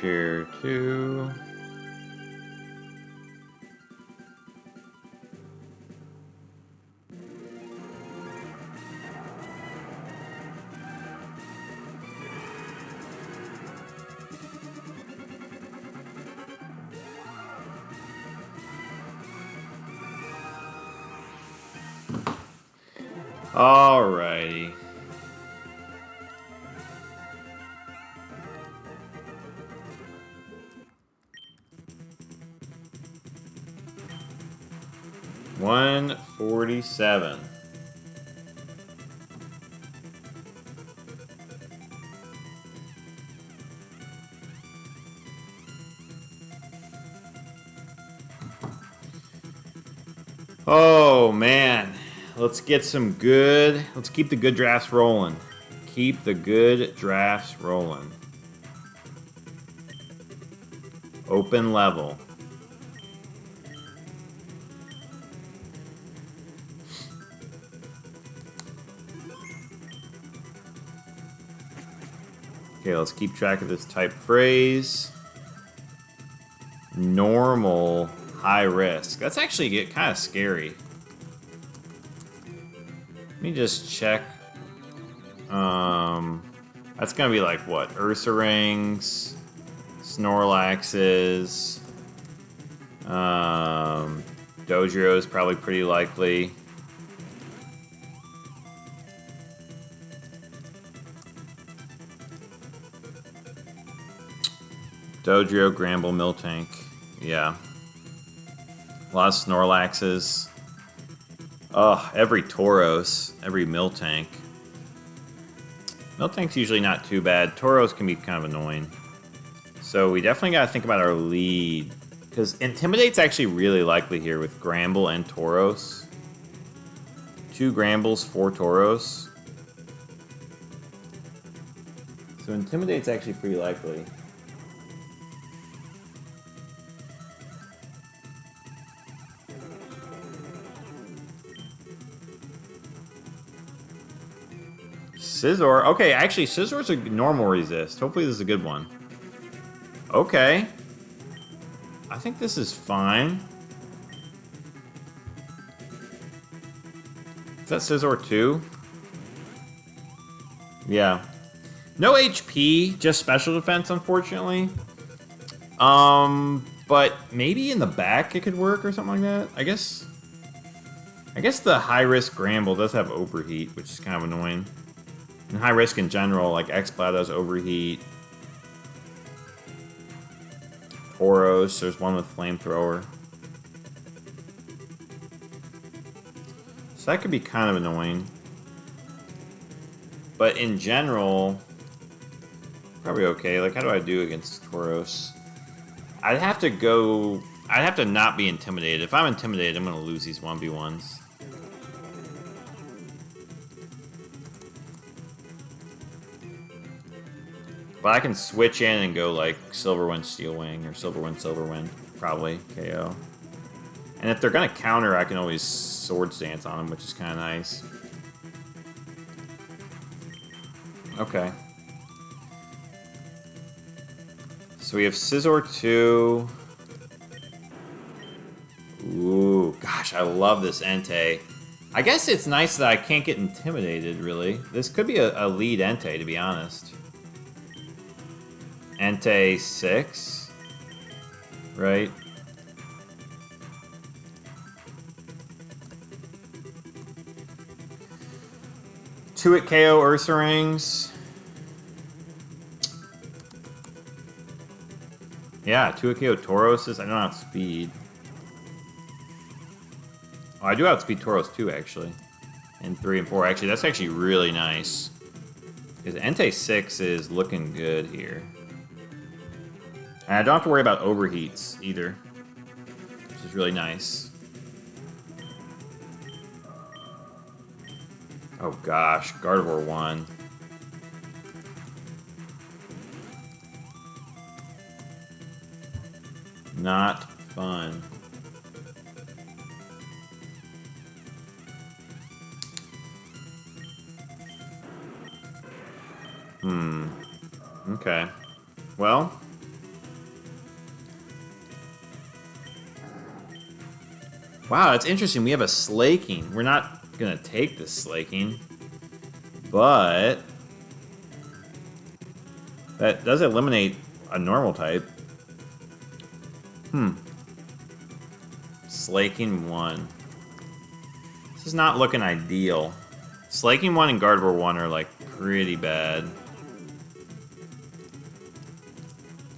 Share two. Alrighty. $147. Oh man, let's get some good. Let's keep the good drafts rolling. Keep the good drafts rolling. Open level. Okay, let's keep track of this type phrase. Normal, high risk. That's actually kind of scary. Let me just check. That's gonna be like what? Ursarangs, Snorlaxes, Dodrio is probably pretty likely. Dodrio, Gramble, Miltank. Yeah. A lot of Snorlaxes. Oh, every Tauros, every Miltank. Miltank's usually not too bad. Tauros can be kind of annoying. So we definitely got to think about our lead. Because Intimidate's actually really likely here with Gramble and Tauros. 2 Grambles, 4 Tauros. So Intimidate's actually pretty likely. Scizor. Okay, actually, Scizzor's a normal resist. Hopefully this is a good one. Okay. I think this is fine. Is that Scizor 2? Yeah. No HP, just special defense, unfortunately. But maybe in the back it could work or something like that. I guess the high-risk Gramble does have Overheat, which is kind of annoying. And high risk in general, like Exploud does Overheat. Tauros, there's one with Flamethrower. So that could be kind of annoying. But in general, probably okay. Like, how do I do against Tauros? I'd have to not be intimidated. If I'm intimidated, I'm going to lose these 1v1s. But I can switch in and go like Silverwind, Steelwing, or Silverwind, Silverwind, probably KO. And if they're gonna counter, I can always Sword Stance on them, which is kind of nice. Okay. So we have Scizor 2. Ooh, gosh, I love this Entei. I guess it's nice that I can't get intimidated, really. This could be a lead Entei, to be honest. Entei 6, right? Two at KO Ursarangs. Yeah, 2 at KO Tauroses. I don't have speed. Oh, I do have speed Tauros too, actually. And 3 and 4. Actually, that's actually really nice. Because Entei 6 is looking good here. And I don't have to worry about overheats either, which is really nice. Oh gosh, Gardevoir 1. not fun. Okay. Well. Wow, that's interesting. We have a Slaking. We're not gonna take this Slaking. But that does eliminate a normal type. Slaking 1. This is not looking ideal. Slaking 1 and Gardevoir 1 are, like, pretty bad.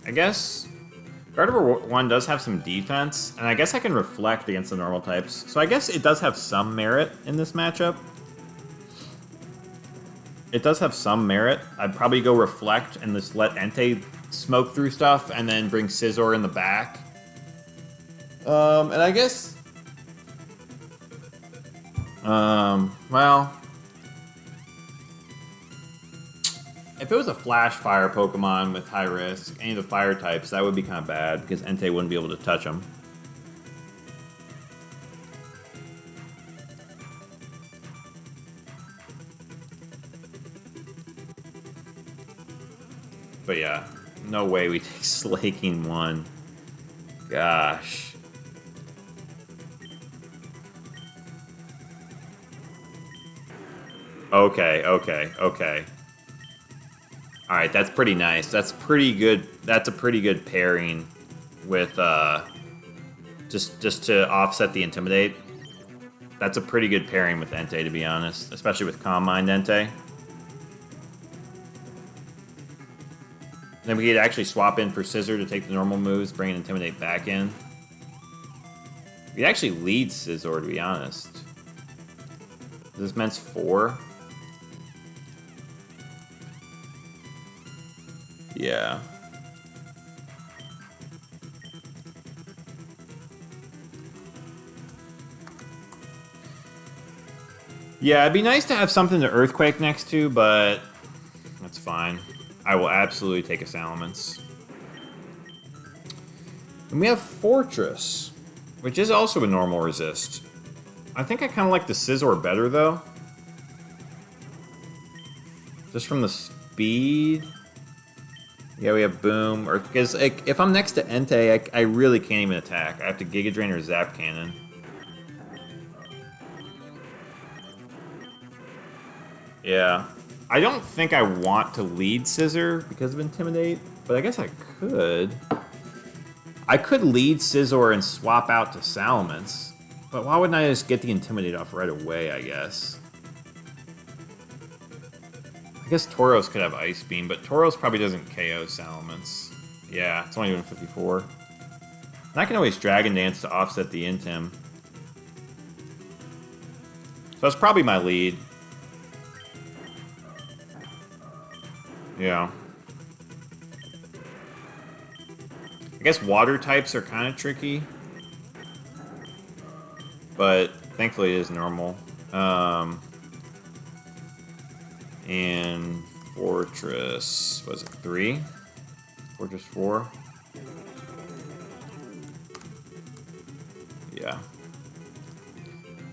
I guess Gardevoir 1 does have some defense, and I guess I can reflect against the normal types. So I guess it does have some merit in this matchup. It does have some merit. I'd probably go reflect and just let Entei smoke through stuff and then bring Scizor in the back. And I guess... well... if it was a Flash Fire Pokemon with high risk, any of the fire types, that would be kind of bad because Entei wouldn't be able to touch them. But yeah, no way we take Slaking 1. Gosh. Okay. Alright, that's pretty nice. That's pretty good. That's a pretty good pairing with, just to offset the Intimidate. That's a pretty good pairing with Entei, to be honest. Especially with Calm Mind Entei. Then we could actually swap in for Scizor to take the normal moves, bring Intimidate back in. We'd actually lead Scizor, to be honest. This meant's 4. Yeah. Yeah, it'd be nice to have something to Earthquake next to, but that's fine. I will absolutely take a Salamence. And we have Fortress, which is also a normal resist. I think I kind of like the Scizor better, though. Just from the speed. Yeah, we have Boom. Or because like, if I'm next to Entei, I really can't even attack. I have to Giga Drain or Zap Cannon. Yeah. I don't think I want to lead Scizor because of Intimidate, but I guess I could. I could lead Scizor and swap out to Salamence, but why wouldn't I just get the Intimidate off right away, I guess? I guess Tauros could have Ice Beam, but Tauros probably doesn't KO Salamence. Yeah, it's only doing 54. And I can always Dragon Dance to offset the Intim. So that's probably my lead. Yeah. I guess water types are kind of tricky. But thankfully it is normal. And Fortress, was it 3? Fortress 4? Yeah.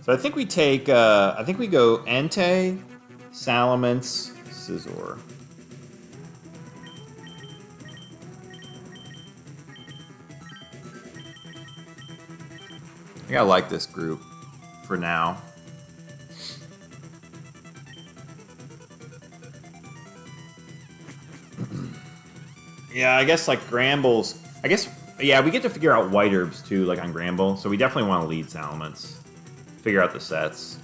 So I think we take, I think we go Entei, Salamence, Scizor. I think I like this group for now. Yeah, I guess like Grambles. I guess, yeah, we get to figure out White Herbs too, like on Gramble. So we definitely want to lead Salamence. Figure out the sets.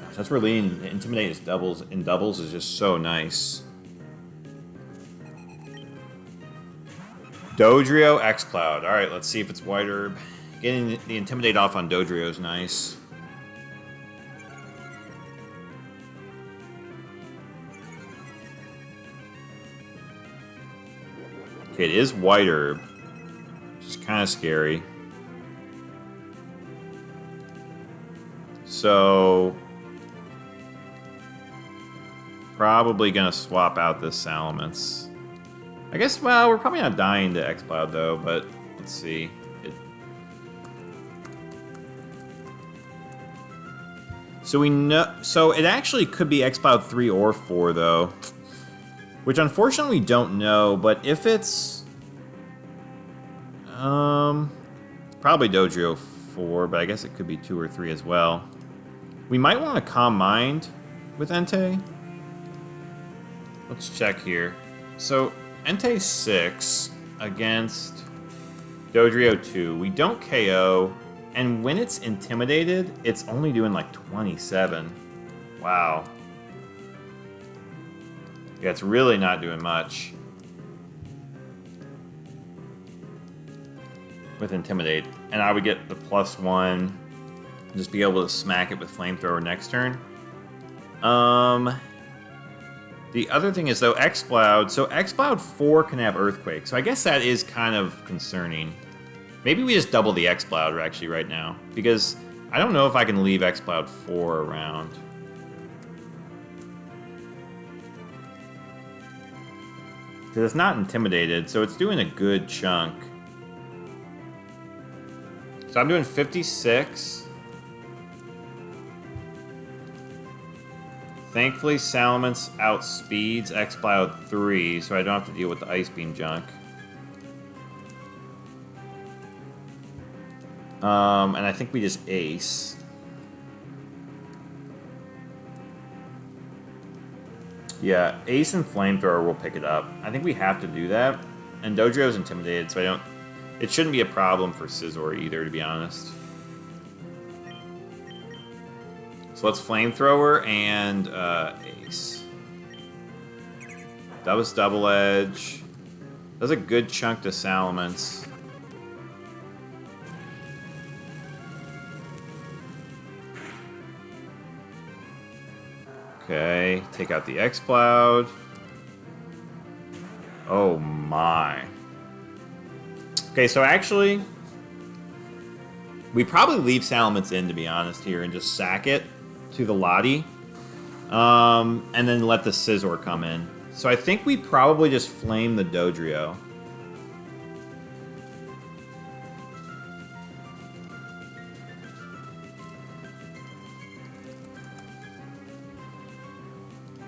Gosh, that's where leading Intimidate is doubles. In doubles is just so nice. Dodrio, X-Cloud. Alright, let's see if it's White Herb. Getting the Intimidate off on Dodrio is nice. Okay, it is White Herb, which is kind of scary. So, probably gonna swap out this Salamence. I guess, well, we're probably not dying to X-Cloud, though, but let's see. So we know... So it actually could be X-Cloud 3 or 4, though. Which, unfortunately, we don't know, but if it's... Probably Dodrio 4, but I guess it could be 2 or 3 as well. We might want to Calm Mind with Entei. Let's check here. So, Entei 6 against Dodrio 2. We don't KO, and when it's intimidated, it's only doing like 27. Wow. Yeah, it's really not doing much with Intimidate. And I would get the +1, just be able to smack it with Flamethrower next turn. The other thing is, though, X-Cloud. So X-Cloud 4 can have Earthquake. So I guess that is kind of concerning. Maybe we just double the X-Cloud actually right now. Because I don't know if I can leave X-Cloud 4 around. Because it's not intimidated, so it's doing a good chunk. So I'm doing 56. Thankfully, Salamence outspeeds X-Cloud 3, so I don't have to deal with the Ice Beam junk. And I think we just ace. Yeah, ace and Flamethrower will pick it up. I think we have to do that. And Dodrio's intimidated, so I don't... It shouldn't be a problem for Scizor either, to be honest. So let's Flamethrower and ace. That was Double Edge. That's a good chunk to Salamence. Okay, take out the X-Cloud. Oh my. Okay, so actually, we probably leave Salamence in, to be honest, here, and just sack it to the Lottie. And then let the Scizor come in. So I think we probably just flame the Dodrio.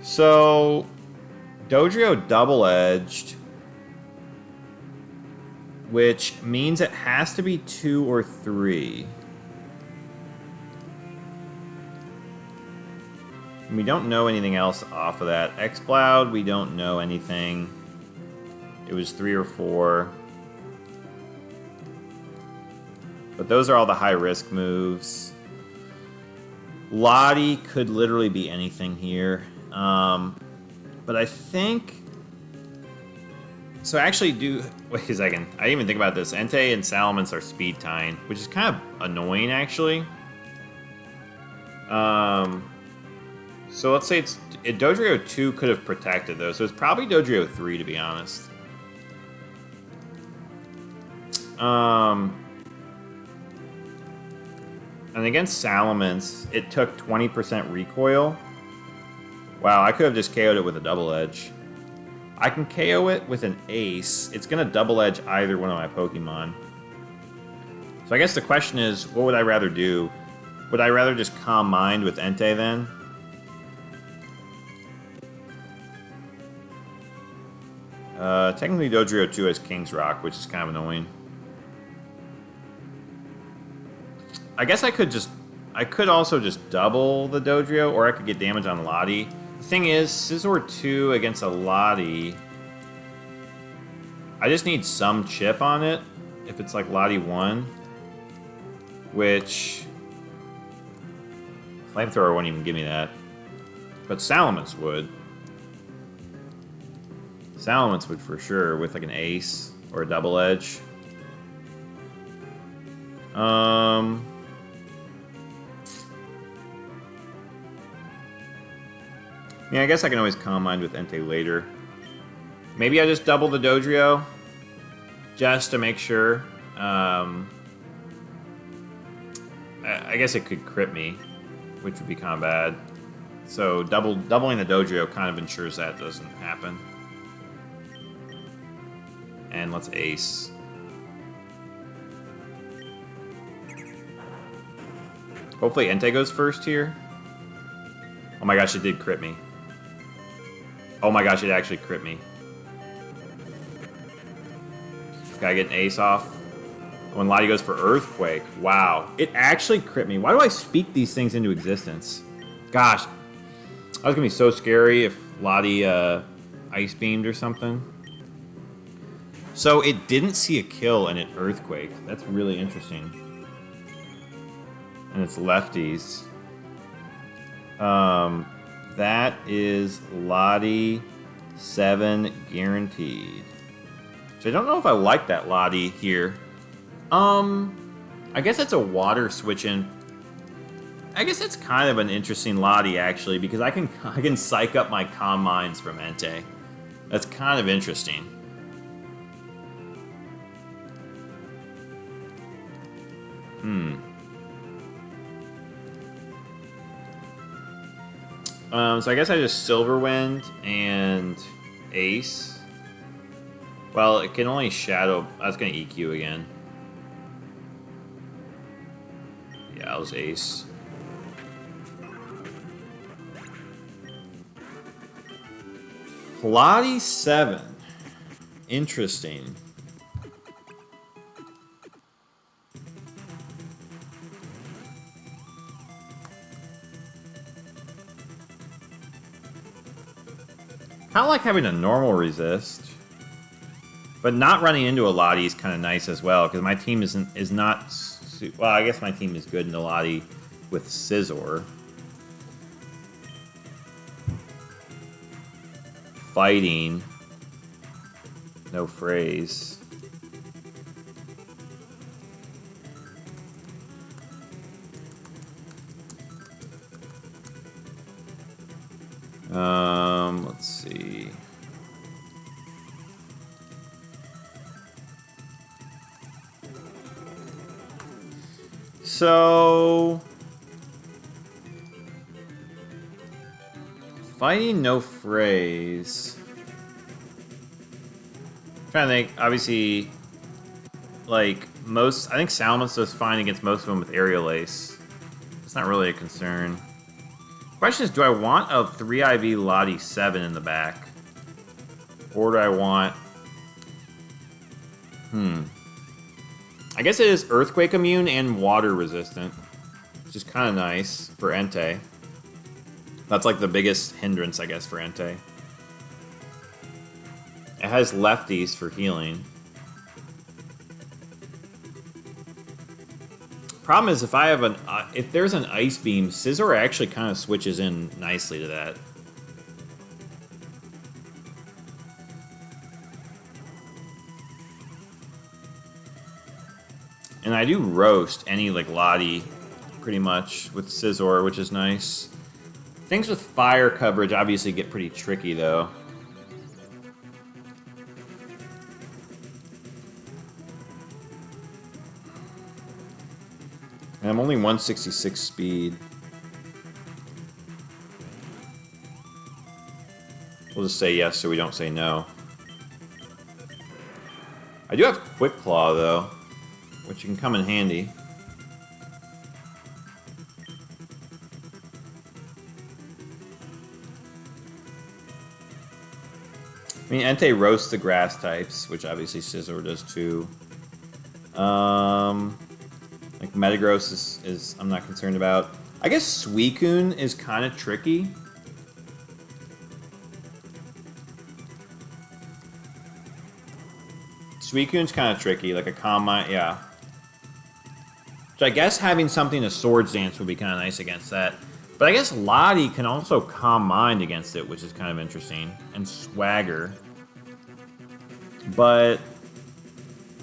So, Dodrio double-edged, which means it has to be 2 or 3. And we don't know anything else off of that. X-Cloud, we don't know anything. It was 3 or 4. But those are all the high-risk moves. Lottie could literally be anything here. But I think... So actually wait a second. I didn't even think about this. Entei and Salamence are speed tying, which is kind of annoying, actually. So let's say Dodrio 2 could have protected, though. So it's probably Dodrio 3, to be honest. And against Salamence, it took 20% recoil. Wow, I could have just KO'd it with a double edge. I can KO it with an ace. It's going to double edge either one of my Pokemon. So I guess the question is, what would I rather do? Would I rather just Calm Mind with Entei then? Technically Dodrio 2 has King's Rock, which is kind of annoying. I guess I could also just double the Dodrio, or I could get damage on Lottie. The thing is, Scizor 2 against a Lottie, I just need some chip on it, if it's like Lottie 1, which Flamethrower won't even give me that, but Salamence would. Salamence would for sure, with like an ace or a double edge. Yeah, I guess I can always Calm Mind with Entei later. Maybe I just double the Dodrio, just to make sure. I guess it could crit me, which would be kind of bad. So doubling the Dodrio kind of ensures that doesn't happen. And let's ace. Hopefully Entei goes first here. Oh my gosh, it did crit me. Oh my gosh, it actually crit me. Gotta get an ace off. When Lottie goes for Earthquake. Wow. It actually crit me. Why do I speak these things into existence? Gosh. That was gonna be so scary if Lottie Ice Beamed or something. So it didn't see a kill and it Earthquake. That's really interesting. And it's lefties. That is Lottie 7 guaranteed. So I don't know if I like that Lottie here. I guess it's a water switch in. I guess it's kind of an interesting Lottie actually because I can psych up my Calm Minds from Entei. That's kind of interesting. So I guess I just Silverwind and Ace. Well, it can only Shadow. I was gonna EQ again. Yeah, I was Ace. Lottie 7. Interesting. Kind of like having a normal resist, but not running into a Lottie is kind of nice as well because my team is not. Well, I guess my team is good in a Lottie with Scizor. Fighting. No phrase. Let's see. So, fighting no phrase. I'm trying to think. Obviously, like most, I think Salamence does fine against most of them with Aerial Ace. It's not really a concern. Question is, do I want a 3 IV Lottie 7 in the back? Or do I want... I guess it is Earthquake immune and water resistant, which is kind of nice for Entei. That's like the biggest hindrance, I guess, for Entei. It has lefties for healing. Problem is, if I have if there's an Ice Beam, Scizor actually kind of switches in nicely to that. And I do roast any like Lottie pretty much with Scizor, which is nice. Things with fire coverage obviously get pretty tricky though. And I'm only 166 speed. We'll just say yes so we don't say no. I do have Quick Claw though, which can come in handy. I mean, Entei roasts the grass types, which obviously Scizor does too. Like Metagross is I'm not concerned about. I guess Suicune is kind of tricky. Suicune's kind of tricky, like a Calm Mind, yeah. So I guess having something to Swords Dance would be kind of nice against that. But I guess Lottie can also Calm Mind against it, which is kind of interesting. And Swagger. But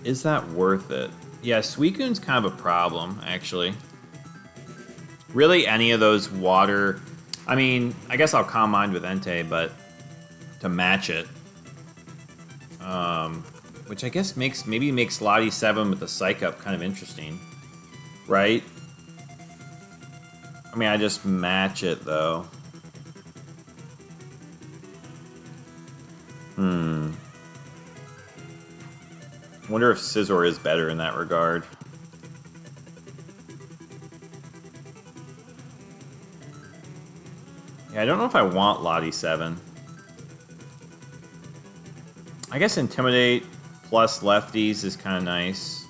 is that worth it? Yeah, Suicune's kind of a problem, actually. Really, any of those water... I mean, I guess I'll Calm Mind with Entei, but to match it. Which I guess maybe makes Lottie 7 with the Psych Up kind of interesting. Right? I mean, I just match it, though. I wonder if Scizor is better in that regard. Yeah, I don't know if I want Lottie 7. I guess Intimidate plus lefties is kind of nice.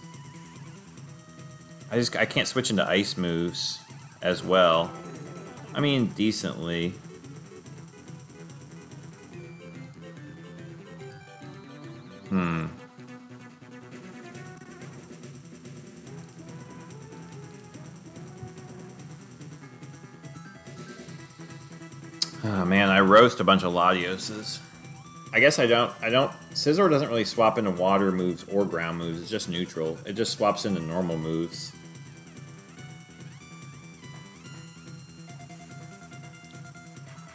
I can't switch into ice moves as well. I mean, decently. Oh man, I roast a bunch of Latioses. I guess I don't. Scizor doesn't really swap into water moves or ground moves. It's just neutral. It just swaps into normal moves.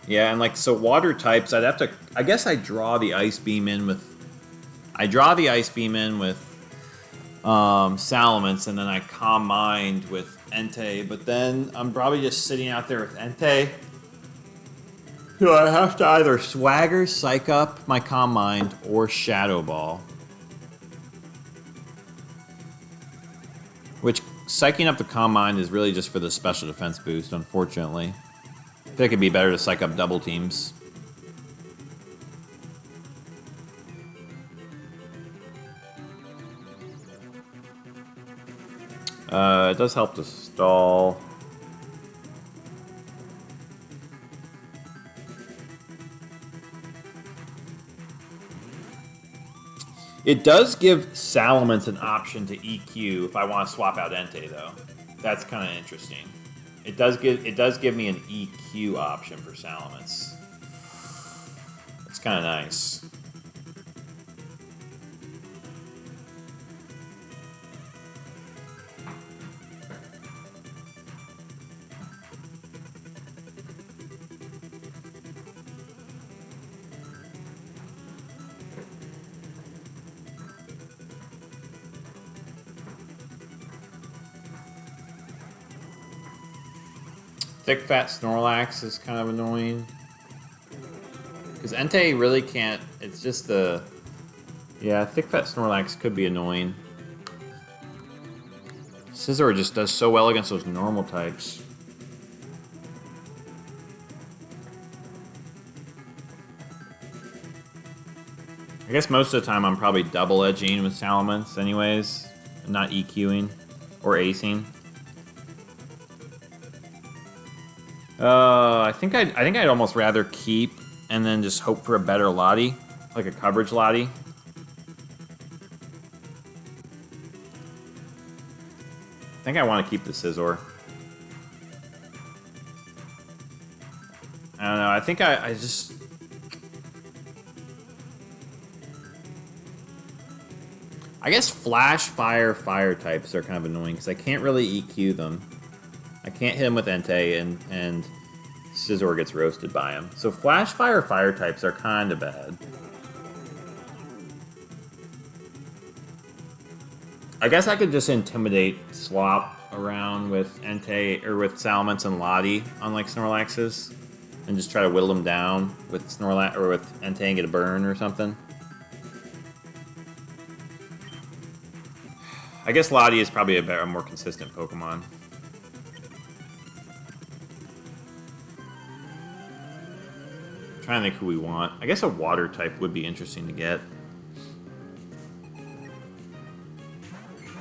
Yeah, and like, so water types, I'd have to. I guess I draw the Ice Beam in with. Salamence, and then I Calm Mind with Entei, but then I'm probably just sitting out there with Entei. So I have to either Swagger, Psych Up my Calm Mind, or Shadow Ball. Which, Psyching up the Calm Mind is really just for the special defense boost, unfortunately. I think it'd be better to Psych Up double teams. It does help to stall. It does give Salamence an option to EQ if I want to swap out Entei, though. That's kind of interesting. It does give me an EQ option for Salamence. It's kind of nice. Thick Fat Snorlax is kind of annoying. Because Entei really can't... It's just the... Yeah, Thick Fat Snorlax could be annoying. Scizor just does so well against those normal types. I guess most of the time I'm probably double edging with Salamence anyways. And not EQing or acing. I think I'd almost rather keep and then just hope for a better Lottie, like a coverage Lottie. I think I want to keep the Scizor. I don't know. I think I just... I guess Flash, Fire, Fire types are kind of annoying because I can't really EQ them. I can't hit him with Entei, and Scizor gets roasted by him. So Flash, Fire, Fire types are kind of bad. I guess I could just Intimidate swap around with Entei, or with Salamence and Lottie on like Snorlaxes, and just try to whittle them down with Snorlax or with Entei and get a burn or something. I guess Lottie is probably a more consistent Pokemon. Trying to think who we want. I guess a water type would be interesting to get.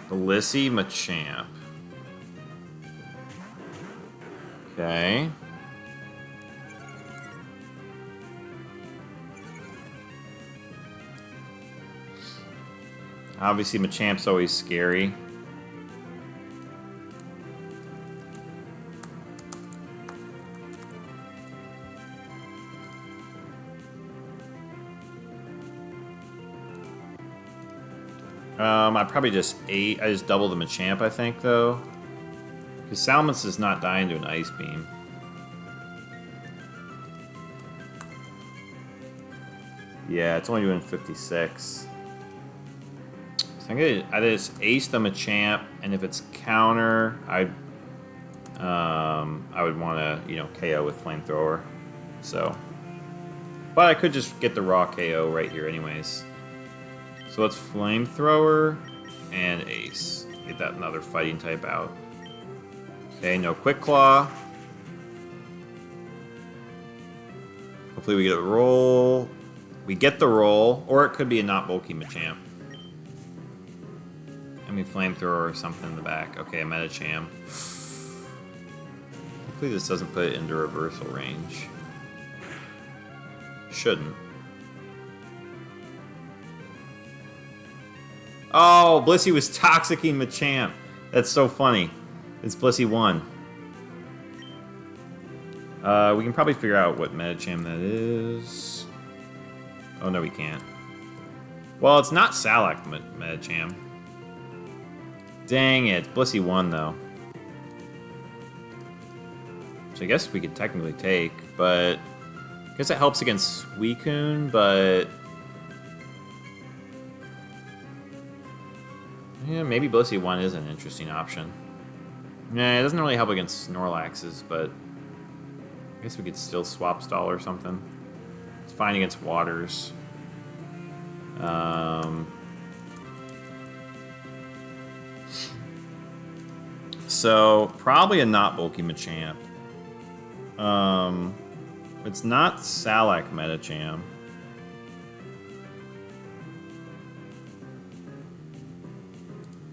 Blissey Machamp. Okay. Obviously, Machamp's always scary. I probably just I just double the Machamp, I think, though. Because Salamence is not dying to an Ice Beam. Yeah, it's only doing 56. So I'm gonna just ace the Machamp, and if it's counter, I would want to, KO with Flamethrower. So, but I could just get the raw KO right here, anyways. So let's Flamethrower and Ace. Get that another fighting type out. Okay, no Quick Claw. Hopefully we get a roll. We get the roll, or it could be a not bulky Machamp. I mean, Flamethrower or something in the back. Okay, a Medicham. Hopefully this doesn't put it into reversal range. Shouldn't. Oh, Blissey was toxicking Machamp. That's so funny. It's Blissey 1. We can probably figure out what Medicham that is. Oh, no, we can't. Well, it's not Salac Medicham. Dang it. Blissey 1, though. So I guess we could technically take, but... I guess it helps against Suicune, but... Yeah, maybe Blissey 1 is an interesting option. Yeah, it doesn't really help against Snorlaxes, but... I guess we could still swap stall or something. It's fine against waters. So, probably a not bulky Machamp. It's not Salac Medicham.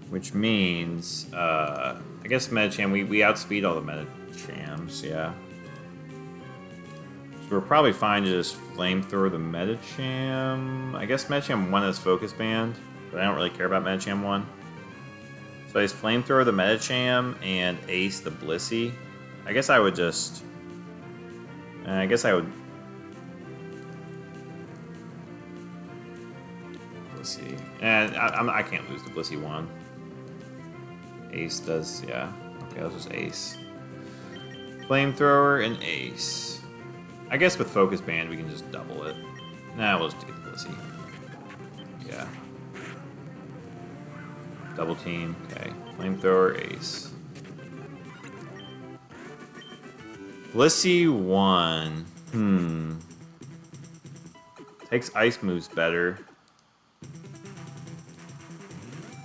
Which means, I guess Medicham, we outspeed all the Medichams, yeah. So we're probably fine to just Flamethrower the Medicham. I guess Medicham 1 has Focus Band, but I don't really care about Medicham 1. So I just Flamethrower the Medicham and Ace the Blissey. I guess I would just... Let's see. And I can't lose the Blissey 1. Ace does, yeah. Okay, I'll just Ace. Flamethrower and Ace. I guess with Focus Band we can just double it. Nah, we'll just get the Blissey. Yeah. Double team, okay. Flamethrower, Ace. Blissey 1. Takes Ice moves better.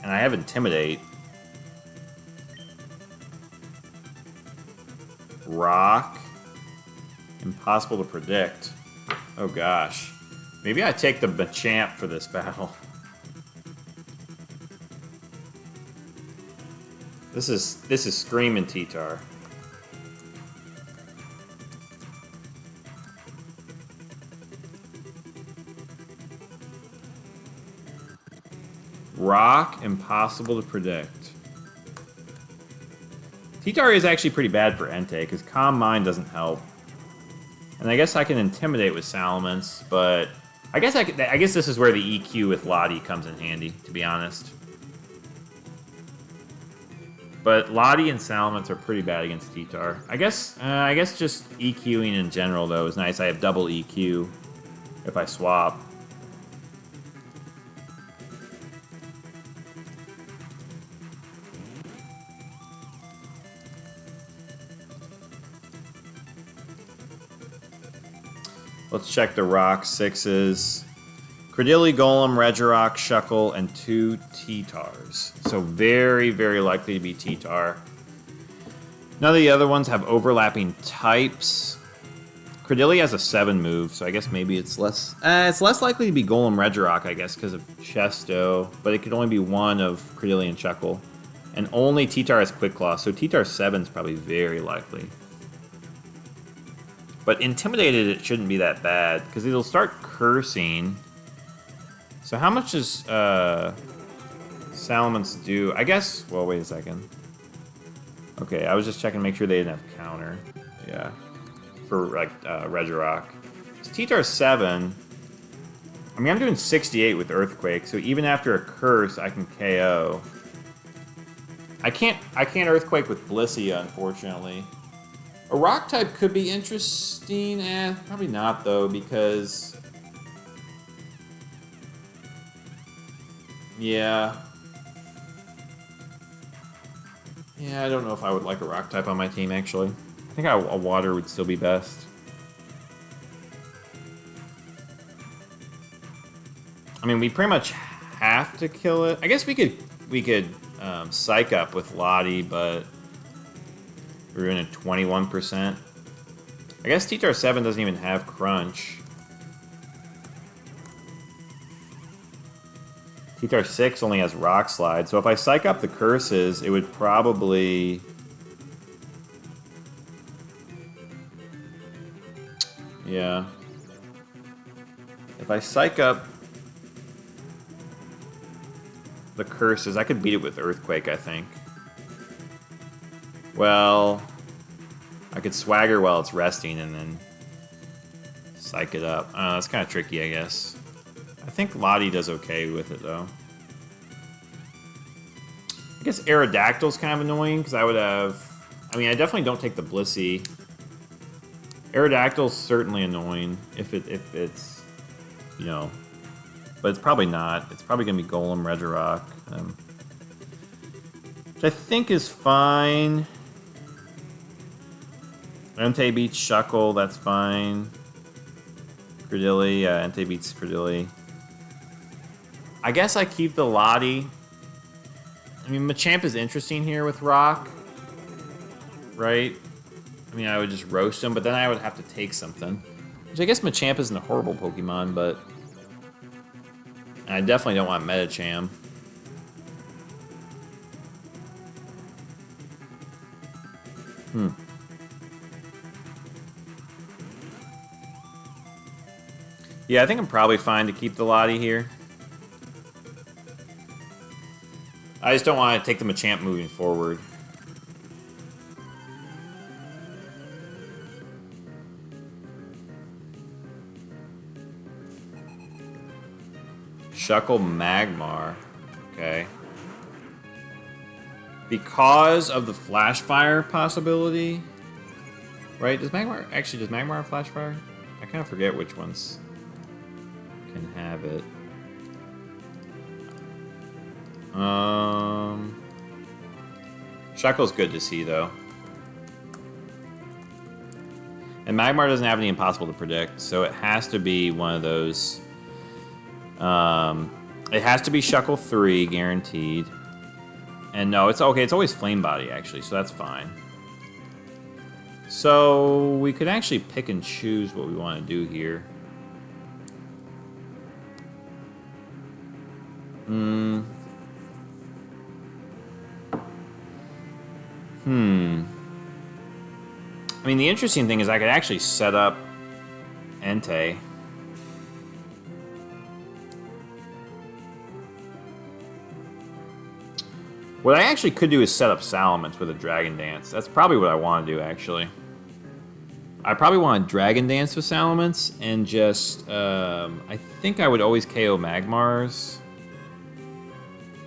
And I have Intimidate. Rock. Impossible to predict. Oh gosh. Maybe I take the Machamp for this battle. This is screaming T-Tar. Rock, impossible to predict. T-Tar is actually pretty bad for Entei, because Calm Mind doesn't help. And I guess I can Intimidate with Salamence, but... I guess this is where the EQ with Lottie comes in handy, to be honest. But Lottie and Salamence are pretty bad against T-Tar. I guess just EQing in general, though, is nice. I have double EQ if I swap. Let's check the Rock 6s. Credilli, Golem, Regirock, Shuckle, and 2 T-Tars. So very, very likely to be T-Tar. None of the other ones have overlapping types. Credilli has a 7 move, so I guess maybe it's less likely to be Golem Regirock, I guess, because of Chesto. But it could only be one of Credilli and Shuckle. And only T-Tar has Quick Claw, so T-Tar 7 is probably very likely. But Intimidated, it shouldn't be that bad, because it'll start cursing. So how much does Salamence do? I guess, well, wait a second. Okay, I was just checking to make sure they didn't have counter. Yeah, for like Regirock. So T-Tar 7. I mean, I'm doing 68 with Earthquake, so even after a curse, I can KO. I can't Earthquake with Blissey, unfortunately. A Rock type could be interesting. Probably not, though, because... Yeah, I don't know if I would like a Rock type on my team, actually. I think a Water would still be best. I mean, we pretty much have to kill it. I guess we could psych up with Lottie, but we're in at 21%. I guess T-Tar 7 doesn't even have Crunch. T-Tar 6 only has Rock Slide, so if I psych up the curses, it would probably... Yeah. If I psych up the curses, I could beat it with Earthquake, I think. Well, I could Swagger while it's resting and then psych it up. That's kind of tricky, I guess. I think Lottie does okay with it, though. I guess Aerodactyl's kind of annoying, because I would have... I mean, I definitely don't take the Blissey. Aerodactyl's certainly annoying, if it's... You know... But it's probably not. It's probably going to be Golem, Regirock. Which I think is fine. Entei beats Shuckle, that's fine. Credilli, yeah, Entei beats Credilli. I guess I keep the Lottie. I mean, Machamp is interesting here with Rock. Right? I mean, I would just roast him, but then I would have to take something. Which I guess Machamp isn't a horrible Pokemon, but... I definitely don't want Medicham. Yeah, I think I'm probably fine to keep the Lottie here. I just don't want to take the Machamp moving forward. Shuckle Magmar. Okay. Because of the Flash Fire possibility. Right? Does Magmar have Flash Fire? I kind of forget which ones can have it. Shuckle's good to see, though. And Magmar doesn't have any impossible to predict, so it has to be one of those... it has to be Shuckle 3, guaranteed. And no, it's okay, it's always Flame Body, actually, so that's fine. So, we could actually pick and choose what we want to do here. I mean, the interesting thing is I could actually set up Entei. What I actually could do is set up Salamence with a Dragon Dance. That's probably what I want to do, actually. I probably want to Dragon Dance with Salamence and just... I think I would always KO Magmars.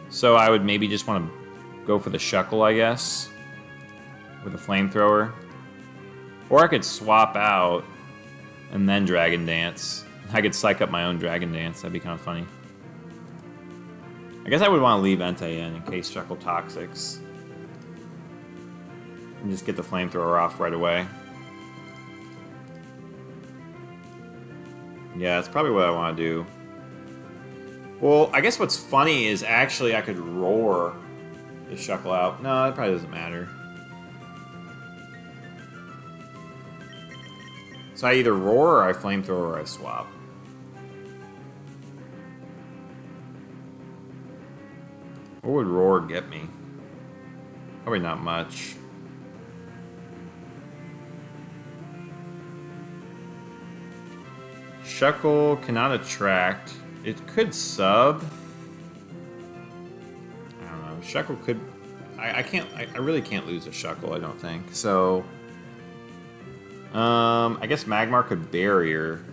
So I would maybe just want to go for the Shuckle, I guess. With a Flamethrower. Or I could swap out and then Dragon Dance. I could psych up my own Dragon Dance. That'd be kind of funny. I guess I would want to leave Entei in case Shuckle Toxics. And just get the Flamethrower off right away. Yeah, that's probably what I want to do. Well, I guess what's funny is actually I could Roar the Shuckle out. No, it probably doesn't matter. So I either Roar or I Flamethrower or I swap. What would Roar get me? Probably not much. Shuckle cannot attract. It could sub. I don't know. Shuckle could... I really can't lose a Shuckle, I don't think. So... I guess Magmar could Barrier.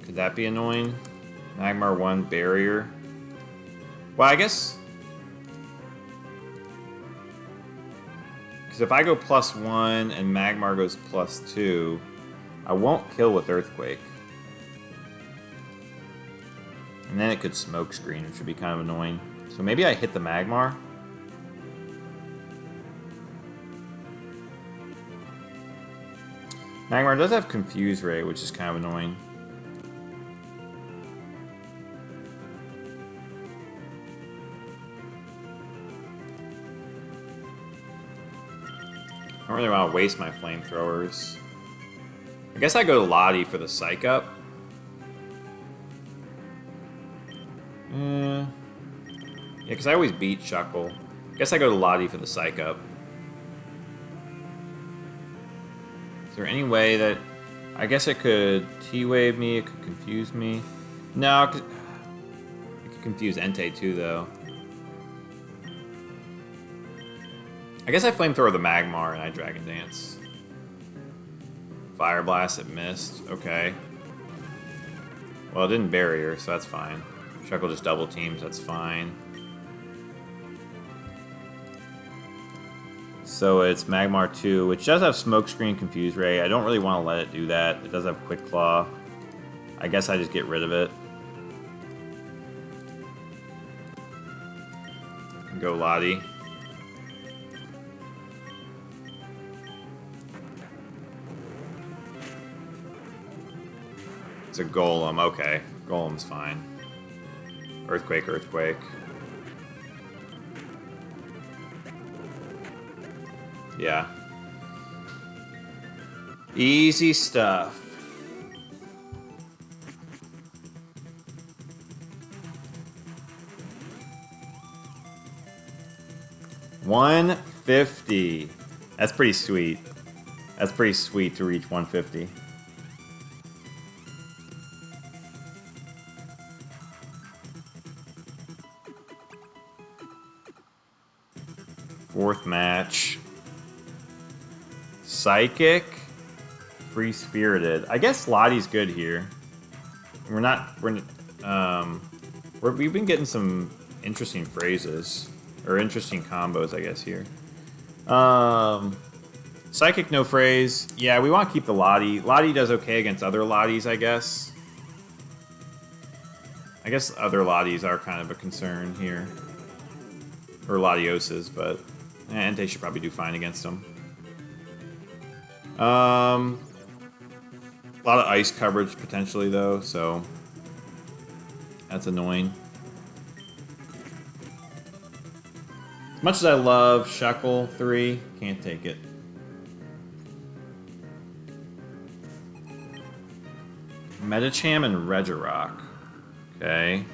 Could that be annoying? Magmar 1, Barrier. Well, I guess... Because if I go +1 and Magmar goes +2, I won't kill with Earthquake. And then it could Smokescreen, which would be kind of annoying. So maybe I hit the Magmar. Magmar does have Confuse Ray, which is kind of annoying. don't really want to waste my flamethrowers. I guess I go to Lottie for the Psych Up. Yeah, because I always beat Shuckle. I guess I go to Lottie for the Psych Up. Is there any way that... I guess it could T-Wave me, it could confuse me. No, it could confuse Entei too, though. I guess I Flamethrower the Magmar and I Dragon Dance. Fire Blast, it missed. Okay. Well, it didn't barrier, so that's fine. Shuckle just double teams, that's fine. So it's Magmar 2, which does have Smokescreen, Confuse Ray. I don't really want to let it do that. It does have Quick Claw. I guess I just get rid of it. Go Lottie. It's a Golem, okay. Golem's fine. Earthquake, Earthquake. Yeah. Easy stuff. $150. That's pretty sweet. That's pretty sweet to reach 150. Fourth match. Psychic, Free Spirited. I guess Lottie's good here. We've been getting some interesting phrases or interesting combos, I guess here. Psychic, no phrase. Yeah, we want to keep the Lottie. Lottie does okay against other Lotties, I guess. I guess other Lotties are kind of a concern here, or Latioses, but Entei should probably do fine against them. A lot of ice coverage potentially though, so that's annoying. As much as I love Shuckle 3, can't take it. Medicham and Regirock. Okay.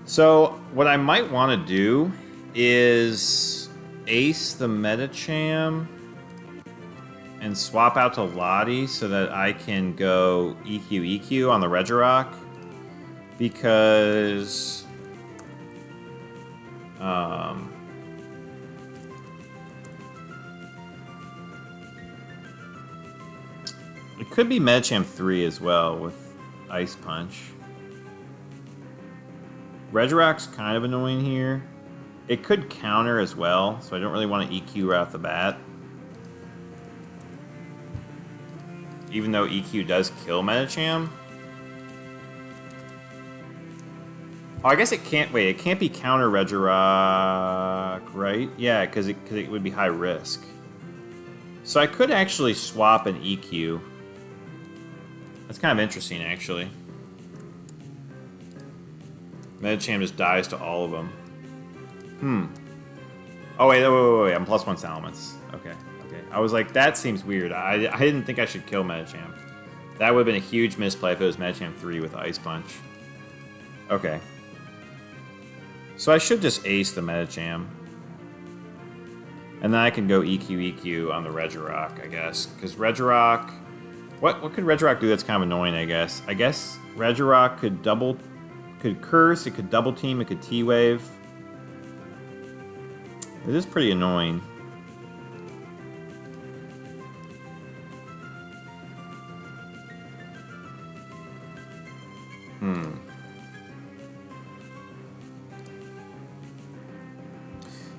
So, what I might want to do is ace the Medicham and swap out to Lottie so that I can go EQ EQ on the Regirock, because it could be Medicham 3 as well with Ice Punch. Regirock's kind of annoying here. It could counter as well, so I don't really want to EQ right off the bat. Even though EQ does kill Medicham. Oh, I guess it can't... Wait, it can't be counter Regirock, right? Yeah, because it would be high risk. So I could actually swap an EQ. That's kind of interesting, actually. Medicham just dies to all of them. Oh, wait, I'm +1 Salamence. Okay. I was like, that seems weird. I didn't think I should kill Medicham. That would have been a huge misplay if it was Medicham 3 with Ice Punch. Okay. So I should just ace the Medicham. And then I can go EQ EQ on the Regirock, I guess. Because Regirock... What could Regirock do that's kind of annoying, I guess? I guess Regirock could curse, it could double team, it could T-Wave. It is pretty annoying.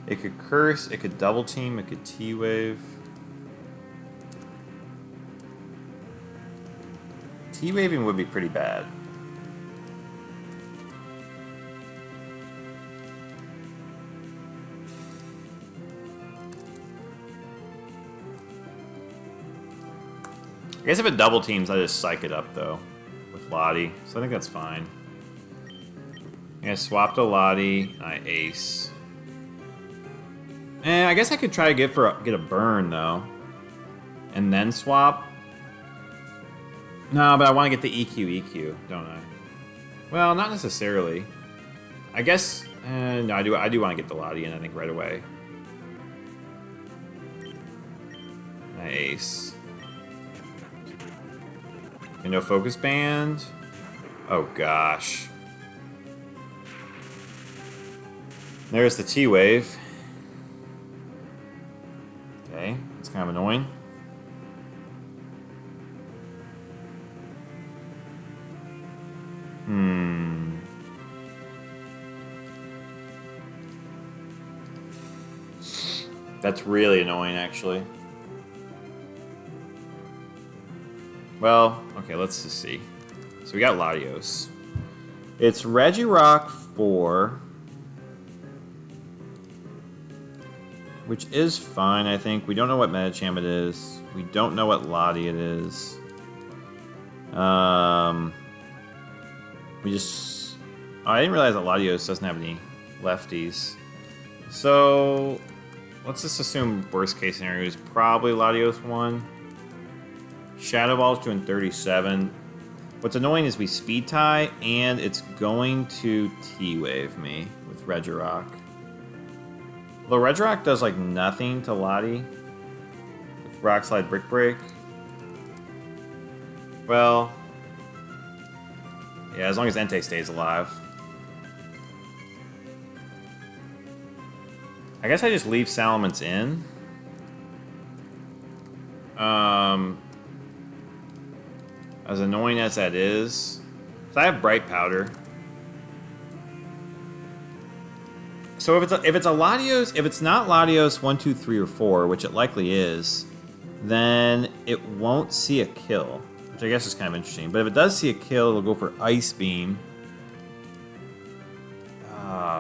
It could curse, it could double team, it could T-Wave. T-Waving would be pretty bad. I guess if it double teams, I just psych it up though with with Lottie, so I think that's fine. I swapped a Lottie, I ace. I guess I could try to get a burn though, and then swap. No, but I want to get the EQ, don't I? Well, not necessarily. I guess no, I do want to get the Lottie in, I think, right away. I ace. And no focus band. Oh gosh. There's the T-Wave. Okay, it's kind of annoying. That's really annoying, actually. Well, okay, let's just see. So we got Latios. It's Regirock 4. Which is fine, I think. We don't know what Medicham it is. We don't know what Lottie it is. We just... Oh, I didn't realize that Latios doesn't have any lefties. So... Let's just assume worst case scenario is probably Latios 1. Shadow Ball's doing 37. What's annoying is we speed tie, and it's going to T-Wave me with Regirock. Although Regirock does like nothing to Lottie with Rock Slide Brick Break. Well, yeah, as long as Entei stays alive. I guess I just leave Salamence in. As annoying as that is, so I have Bright Powder. So if it's a Latios, if it's not Latios 1, 2, 3, or 4, which it likely is, then it won't see a kill, which I guess is kind of interesting. But if it does see a kill, it'll go for Ice Beam.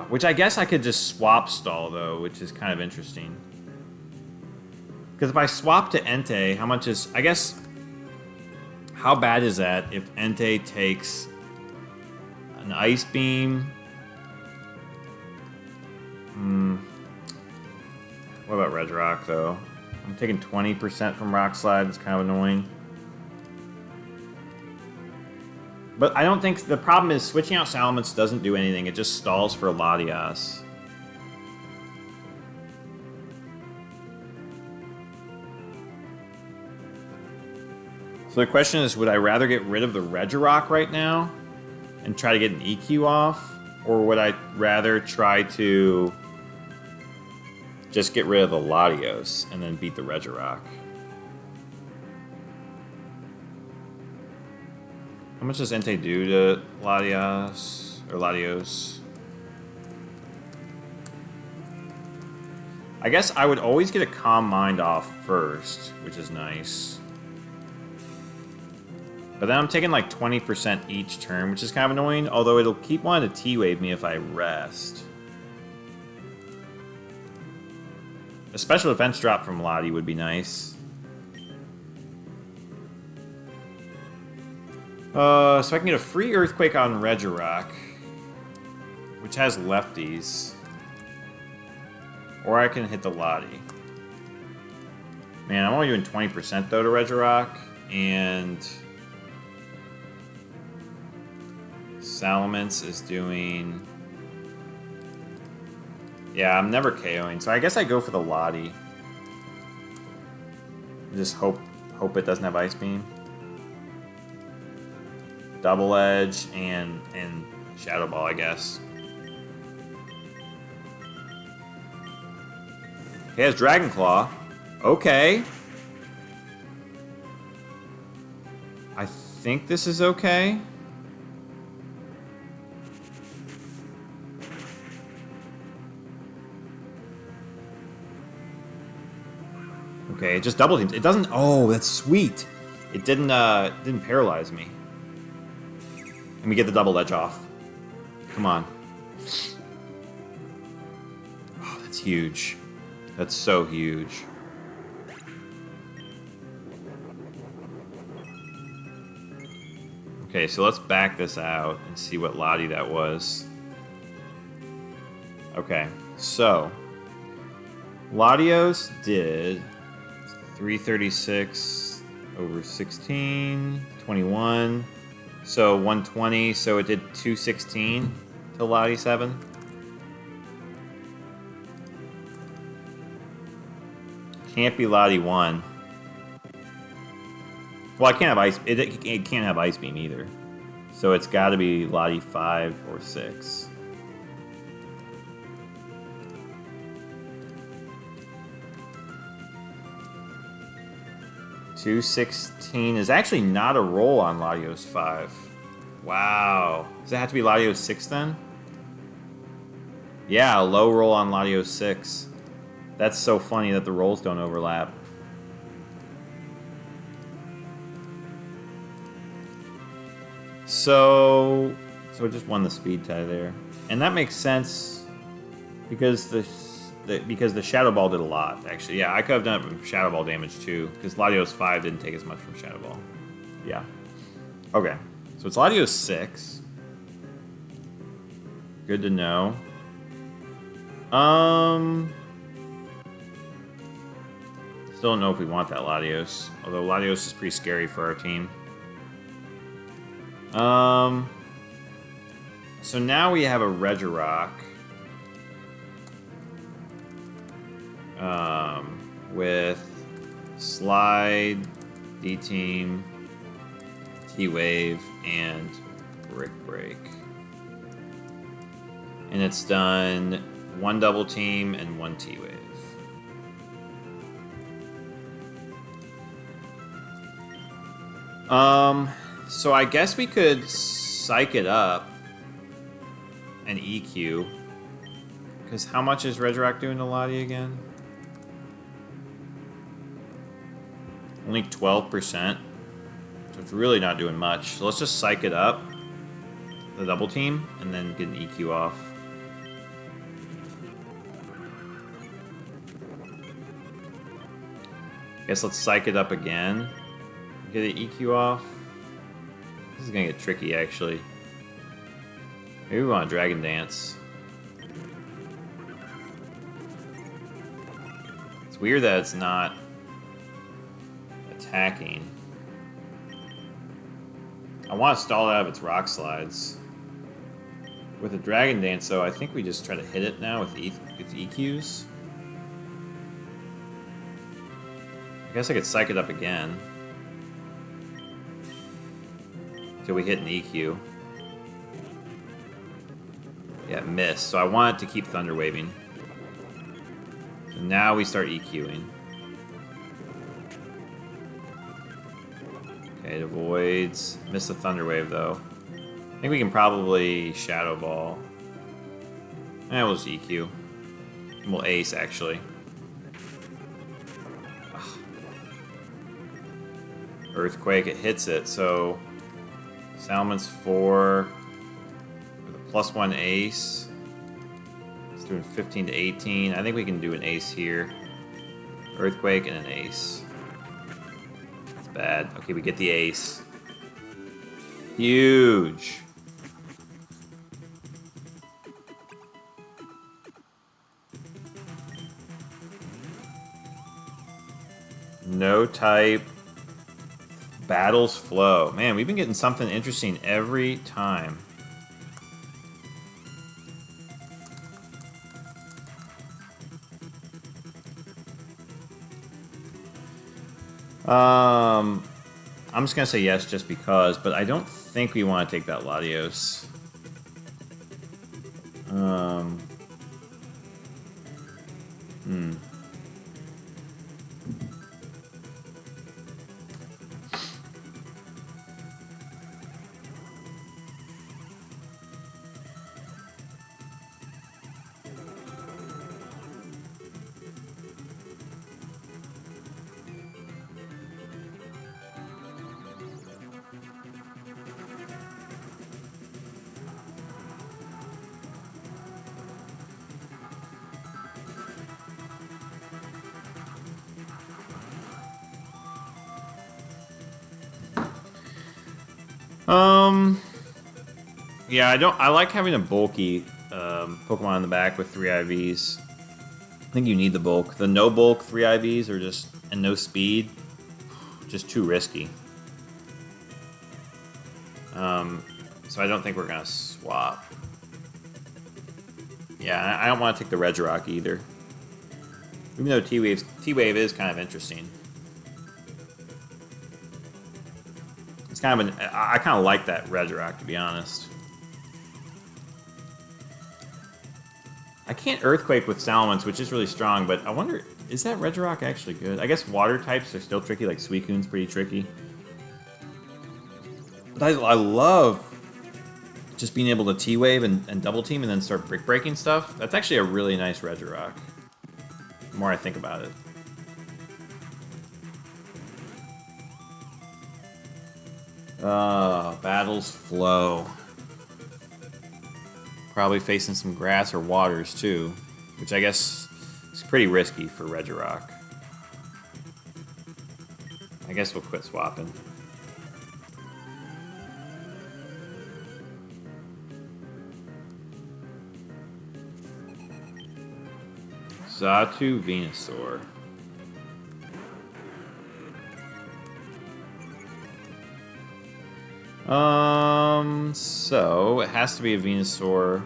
Which I guess I could just swap stall, though, which is kind of interesting. Because if I swap to Entei, how much is... I guess... How bad is that if Entei takes an Ice Beam? What about Regirock, though? I'm taking 20% from Rock Slide. It's kind of annoying. But I don't think... The problem is switching out Salamence doesn't do anything. It just stalls for Latias. So the question is, would I rather get rid of the Regirock right now and try to get an EQ off? Or would I rather try to just get rid of the Latios and then beat the Regirock? How much does Entei do to Latias? Or Latios? I guess I would always get a Calm Mind off first, which is nice. But then I'm taking like 20% each turn, which is kind of annoying, although it'll keep wanting to T-Wave me if I rest. A special defense drop from Lottie would be nice. So I can get a free Earthquake on Regirock, which has lefties. Or I can hit the Lottie. Man, I'm only doing 20% though to Regirock, and Salamence is doing... Yeah, I'm never KOing, so I guess I go for the Lottie. Just hope it doesn't have Ice Beam. Double Edge and Shadow Ball, I guess. He has Dragon Claw. Okay. I think this is okay. Okay, it just double teams. It doesn't... Oh, that's sweet. It didn't paralyze me. And we get the double edge off. Come on. Oh, that's huge. That's so huge. Okay, so let's back this out and see what Lottie that was. Okay, so Latios did 336 over 16, 21. So 120, so it did 216 to Lottie 7. Can't be Lottie 1. Well, I can't have ice. It can't have Ice Beam either. So it's got to be Lottie 5 or 6. $216 is actually not a roll on Latios 5. Wow. Does it have to be Latios 6 then? Yeah, a low roll on Latios 6. That's so funny that the rolls don't overlap. So it just won the speed tie there. And that makes sense because the Shadow Ball did a lot, actually. Yeah, I could have done it from Shadow Ball damage too, because Latios 5 didn't take as much from Shadow Ball. Yeah. Okay. So it's Latios 6. Good to know. Still don't know if we want that Latios. Although Latios is pretty scary for our team. So now we have a Regirock. With Slide, D-Team, T-Wave, and Brick Break. And it's done 1 Double Team and 1 T-Wave. So I guess we could psych it up and EQ. Because how much is Regirock doing to Lottie again? Only 12%. So it's really not doing much. So let's just psych it up, the double team, and then get an EQ off. Guess let's psych it up again. Get an EQ off. This is gonna get tricky, actually. Maybe we want a Dragon Dance. It's weird that it's not attacking. I want to stall it out of its Rock Slides. With a Dragon Dance, though, I think we just try to hit it now with EQs. I guess I could psych it up again. Until we hit an EQ. Yeah, miss. So I want it to keep Thunder Waving. So now we start EQing. Okay, it avoids. Miss the Thunder Wave, though. I think we can probably Shadow Ball. And we'll just EQ. And we'll Ace, actually. Ugh. Earthquake, it hits it, so... Salamence 4... with a +1 Ace. It's doing 15 to 18. I think we can do an Ace here. Earthquake and an Ace. That's bad. Okay, we get the Ace. Huge. No type. Battles flow. Man, we've been getting something interesting every time. I'm just gonna say yes just because, but I don't think we want to take that Latios. Yeah, I like having a bulky Pokemon in the back with 3 IVs. I think you need the bulk. The no bulk 3 IVs are just, and no speed, just too risky. So I don't think we're gonna swap. Yeah, I don't want to take the Regirock either. Even though T-Wave is kind of interesting. It's kind of I kind of like that Regirock, to be honest. I can't Earthquake with Salamence, which is really strong, but I wonder, is that Regirock actually good? I guess water types are still tricky, like Suicune's pretty tricky. But I love just being able to T-Wave and double team and then start brick breaking stuff. That's actually a really nice Regirock. The more I think about it. Battles flow. Probably facing some grass or waters too, which I guess is pretty risky for Regirock. I guess we'll quit swapping. Xatu Venusaur. So it has to be a Venusaur.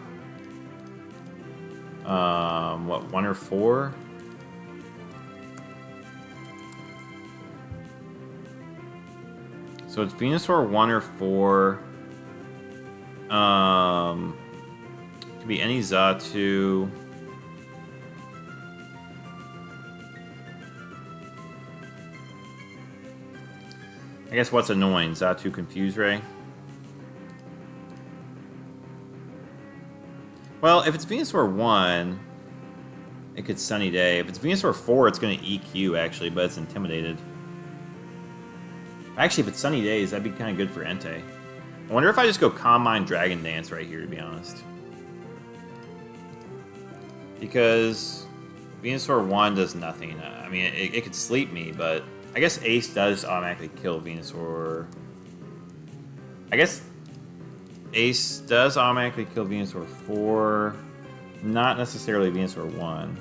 What, 1 or 4? So it's Venusaur 1 or 4. It could be any Xatu. I guess what's annoying? Xatu Confuse Ray? Well, if it's Venusaur 1, it could Sunny Day. If it's Venusaur 4, it's going to EQ, actually, but it's Intimidated. Actually, if it's Sunny Days, that'd be kind of good for Entei. I wonder if I just go Calm Mind Dragon Dance right here, to be honest. Because Venusaur 1 does nothing. I mean, it could sleep me, but I guess Ace does automatically kill Venusaur. I guess Ace does automatically kill Venusaur 4. Not necessarily Venusaur 1.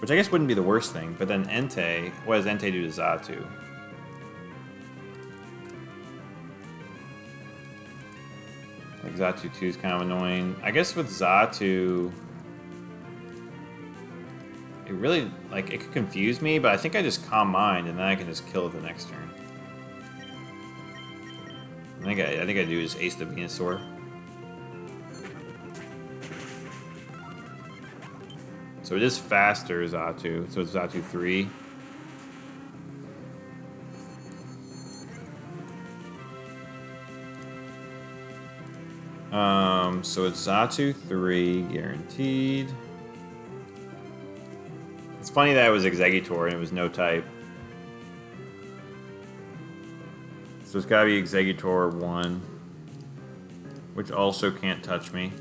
Which I guess wouldn't be the worst thing. But then Entei, what does Entei do to Xatu? Like Xatu 2 is kind of annoying. I guess with Xatu, it really, like, it could confuse me, but I think I just Calm Mind and then I can just kill it the next turn. I think I do just Ace the Venusaur. So it is faster, Xatu. So it's Xatu 3. So it's Xatu 3, guaranteed. It's funny that it was Exeggutor and it was no type. So it's gotta be Exeggutor 1. Which also can't touch me.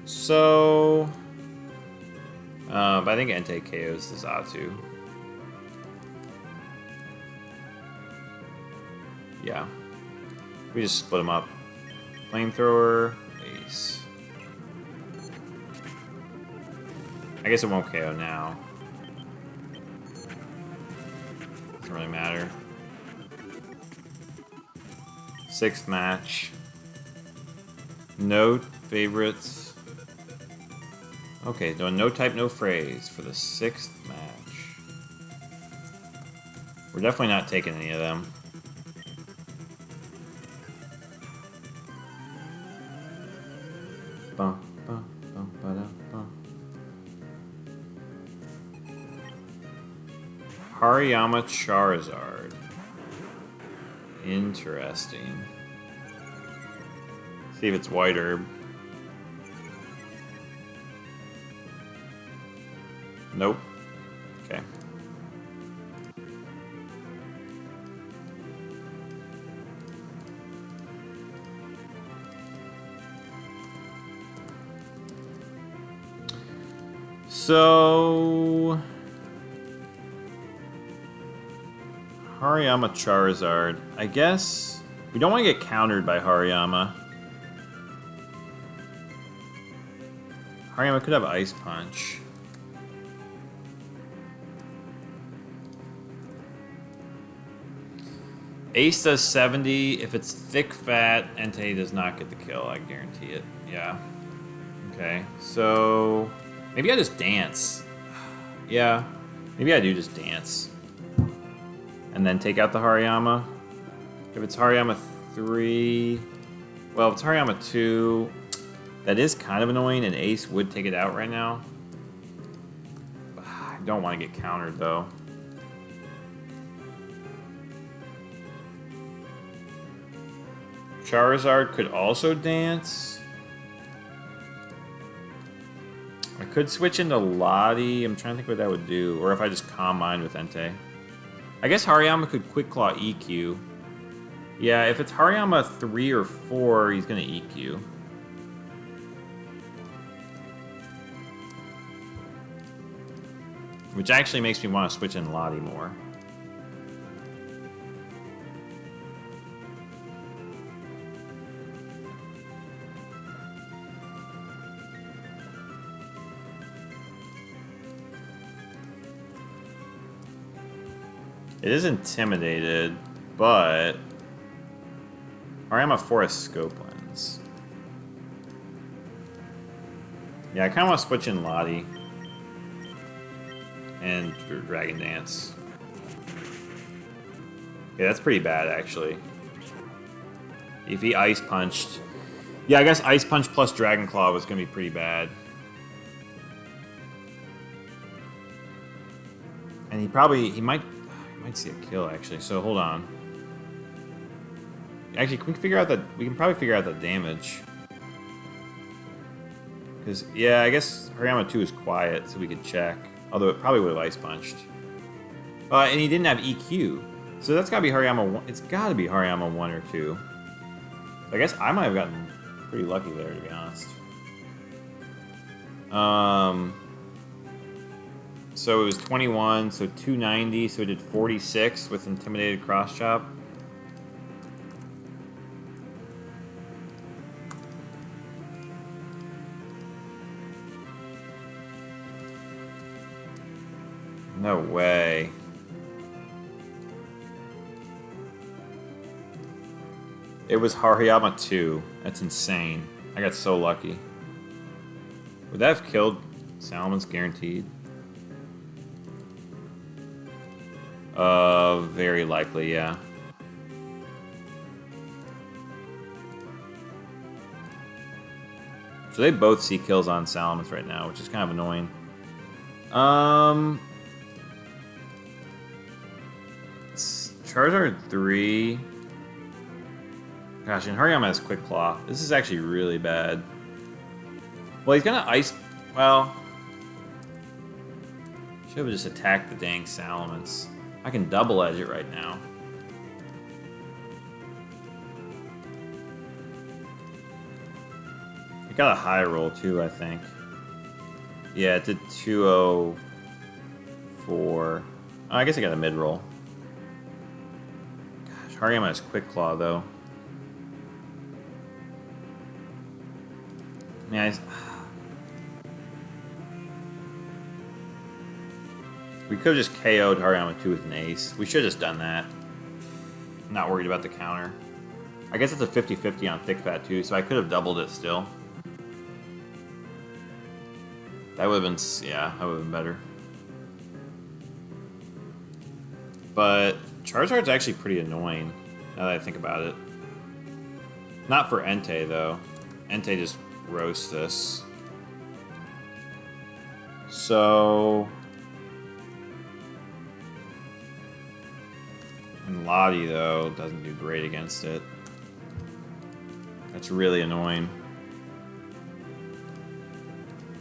So... but I think Entei KOs the Xatu. Yeah. We just split them up. Flamethrower, Ace. I guess it won't KO now. Doesn't really matter. 6th match. No favorites. Okay, no type, no phrase for the 6th match. We're definitely not taking any of them. Bum, bum, bum, ba-da, bum. Hariyama Charizard. Interesting. See if it's White Herb. Nope. Okay. So... Hariyama Charizard. I guess We don't want to get countered by Hariyama. Hariyama could have Ice Punch. Ace does 70. If it's thick fat, Entei does not get the kill. I guarantee it. Yeah. Okay. So maybe I just dance. Yeah. Maybe I do just dance. And then take out the Hariyama. If it's Hariyama 3... Well, if it's Hariyama 2... That is kind of annoying, and Ace would take it out right now. I don't want to get countered, though. Charizard could also dance. I could switch into Lottie. I'm trying to think what that would do. Or if I just Calm Mind with Entei. I guess Hariyama could Quick Claw EQ. Yeah, if it's Hariyama 3 or 4, he's going to EQ. Which actually makes me want to switch in Lottie more. It is intimidated, but Hariyama 4 has Scope Lens. Yeah, I kind of want to switch in Lottie. And Dragon Dance. Yeah, that's pretty bad, actually. If he Ice Punched... Yeah, I guess Ice Punch plus Dragon Claw was going to be pretty bad. And he might see a kill, actually, so hold on. Actually, we can probably figure out the damage. Because, yeah, I guess Hariyama 2 is quiet, so we could check. Although it probably would have Ice Punched. And he didn't have EQ. So that's gotta be Hariyama 1. It's gotta be Hariyama 1 or 2. I guess I might have gotten pretty lucky there, to be honest. So it was 21, so 290, so it did 46 with Intimidated Cross Chop. No way. It was Hariyama 2. That's insane. I got so lucky. Would that have killed Salamence guaranteed? Very likely, yeah. So they both see kills on Salamence right now, which is kind of annoying. Charizard 3. Gosh, and Hariyama has Quick Claw. This is actually really bad. Well, he's gonna Ice... Well... Should have just attacked the dang Salamence. I can Double Edge it right now. It got a high roll, too, I think. Yeah, it did 204. Oh, I guess I got a mid roll. Hariyama has Quick Claw, though. Yeah, we could have just KO'd Hariyama 2 with an Ace. We should have just done that. I'm not worried about the counter. I guess it's a 50-50 on Thick Fat, too, so I could have doubled it still. That would have been... Yeah, that would have been better. But Charizard's actually pretty annoying, now that I think about it. Not for Entei, though. Entei just roasts this. So... And Lottie, though, doesn't do great against it. That's really annoying.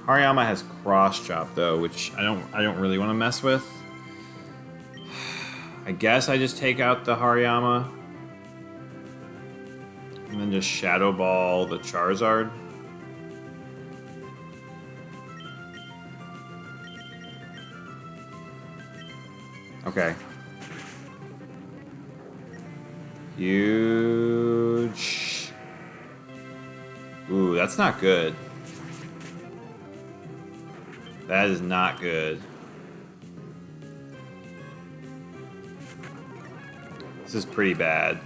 Hariyama has Cross Chop, though, which I don't really want to mess with. I guess I just take out the Hariyama. And then just Shadow Ball the Charizard. Okay. Huge. Ooh, that's not good. That is not good. This is pretty bad.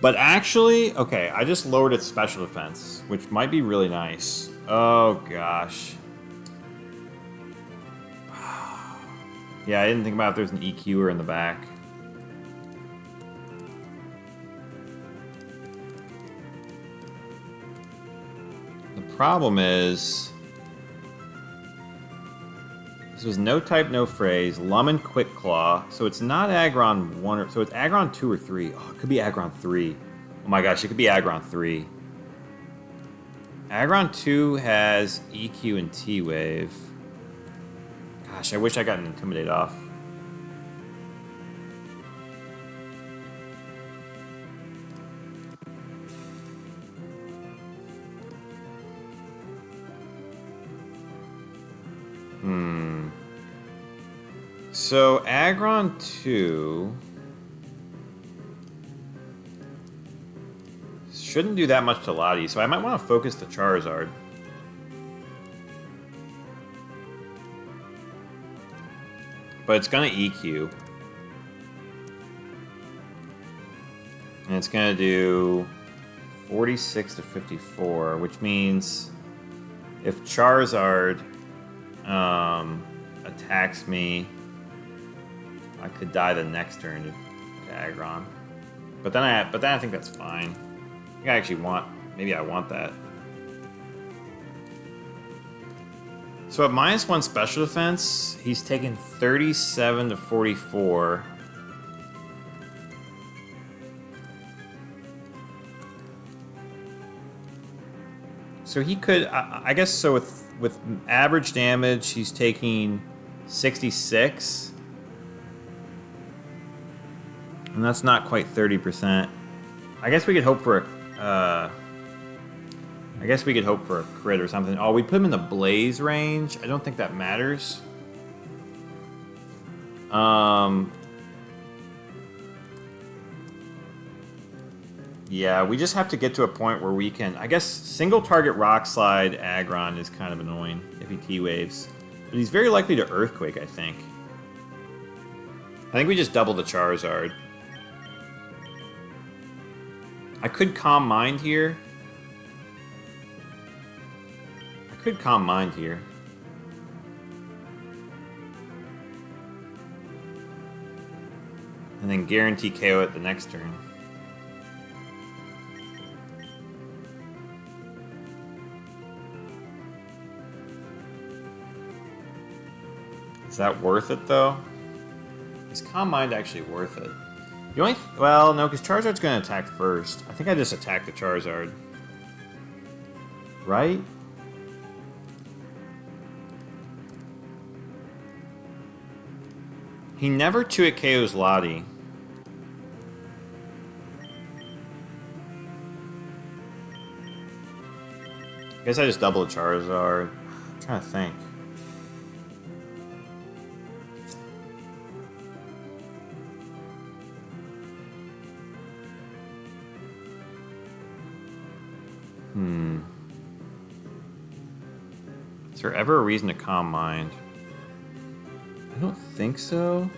But actually, okay, I just lowered its special defense, which might be really nice. Oh, gosh. Yeah, I didn't think about if there's an EQer in the back. The problem is... this was no type, no phrase, Lumen Quick Claw, so it's not Aggron 1, or, so it's Aggron 2 or 3. Oh, it could be Aggron 3. Oh my gosh, it could be Aggron 3. Aggron 2 has EQ and T-Wave. Gosh, I wish I got an Intimidate off. So, Aggron 2... shouldn't do that much to Lottie, so I might want to focus the Charizard. But it's going to EQ. And it's going to do 46 to 54, which means if Charizard attacks me, I could die the next turn to Aggron. But then I think that's fine. I think I actually want, maybe I want that. So at -1 special defense, he's taken 37 to 44. So he could, I guess, so with average damage, he's taking 66. And that's not quite 30%. I guess we could hope for a, crit or something. Oh, we put him in the Blaze range. I don't think that matters. Yeah, we just have to get to a point where we can... I guess single target Rock Slide Aggron is kind of annoying if he T-Waves. But he's very likely to Earthquake, I think. I think we just double the Charizard. I could Calm Mind here. And then guarantee KO at the next turn. Is that worth it, though? Is Calm Mind actually worth it? The only... well, no, because Charizard's going to attack first. I think I just attacked the Charizard. Right? He never 2-hit KOs Lottie. I guess I just double the Charizard. I'm trying to think. Is there ever a reason to Calm Mind? I don't think so.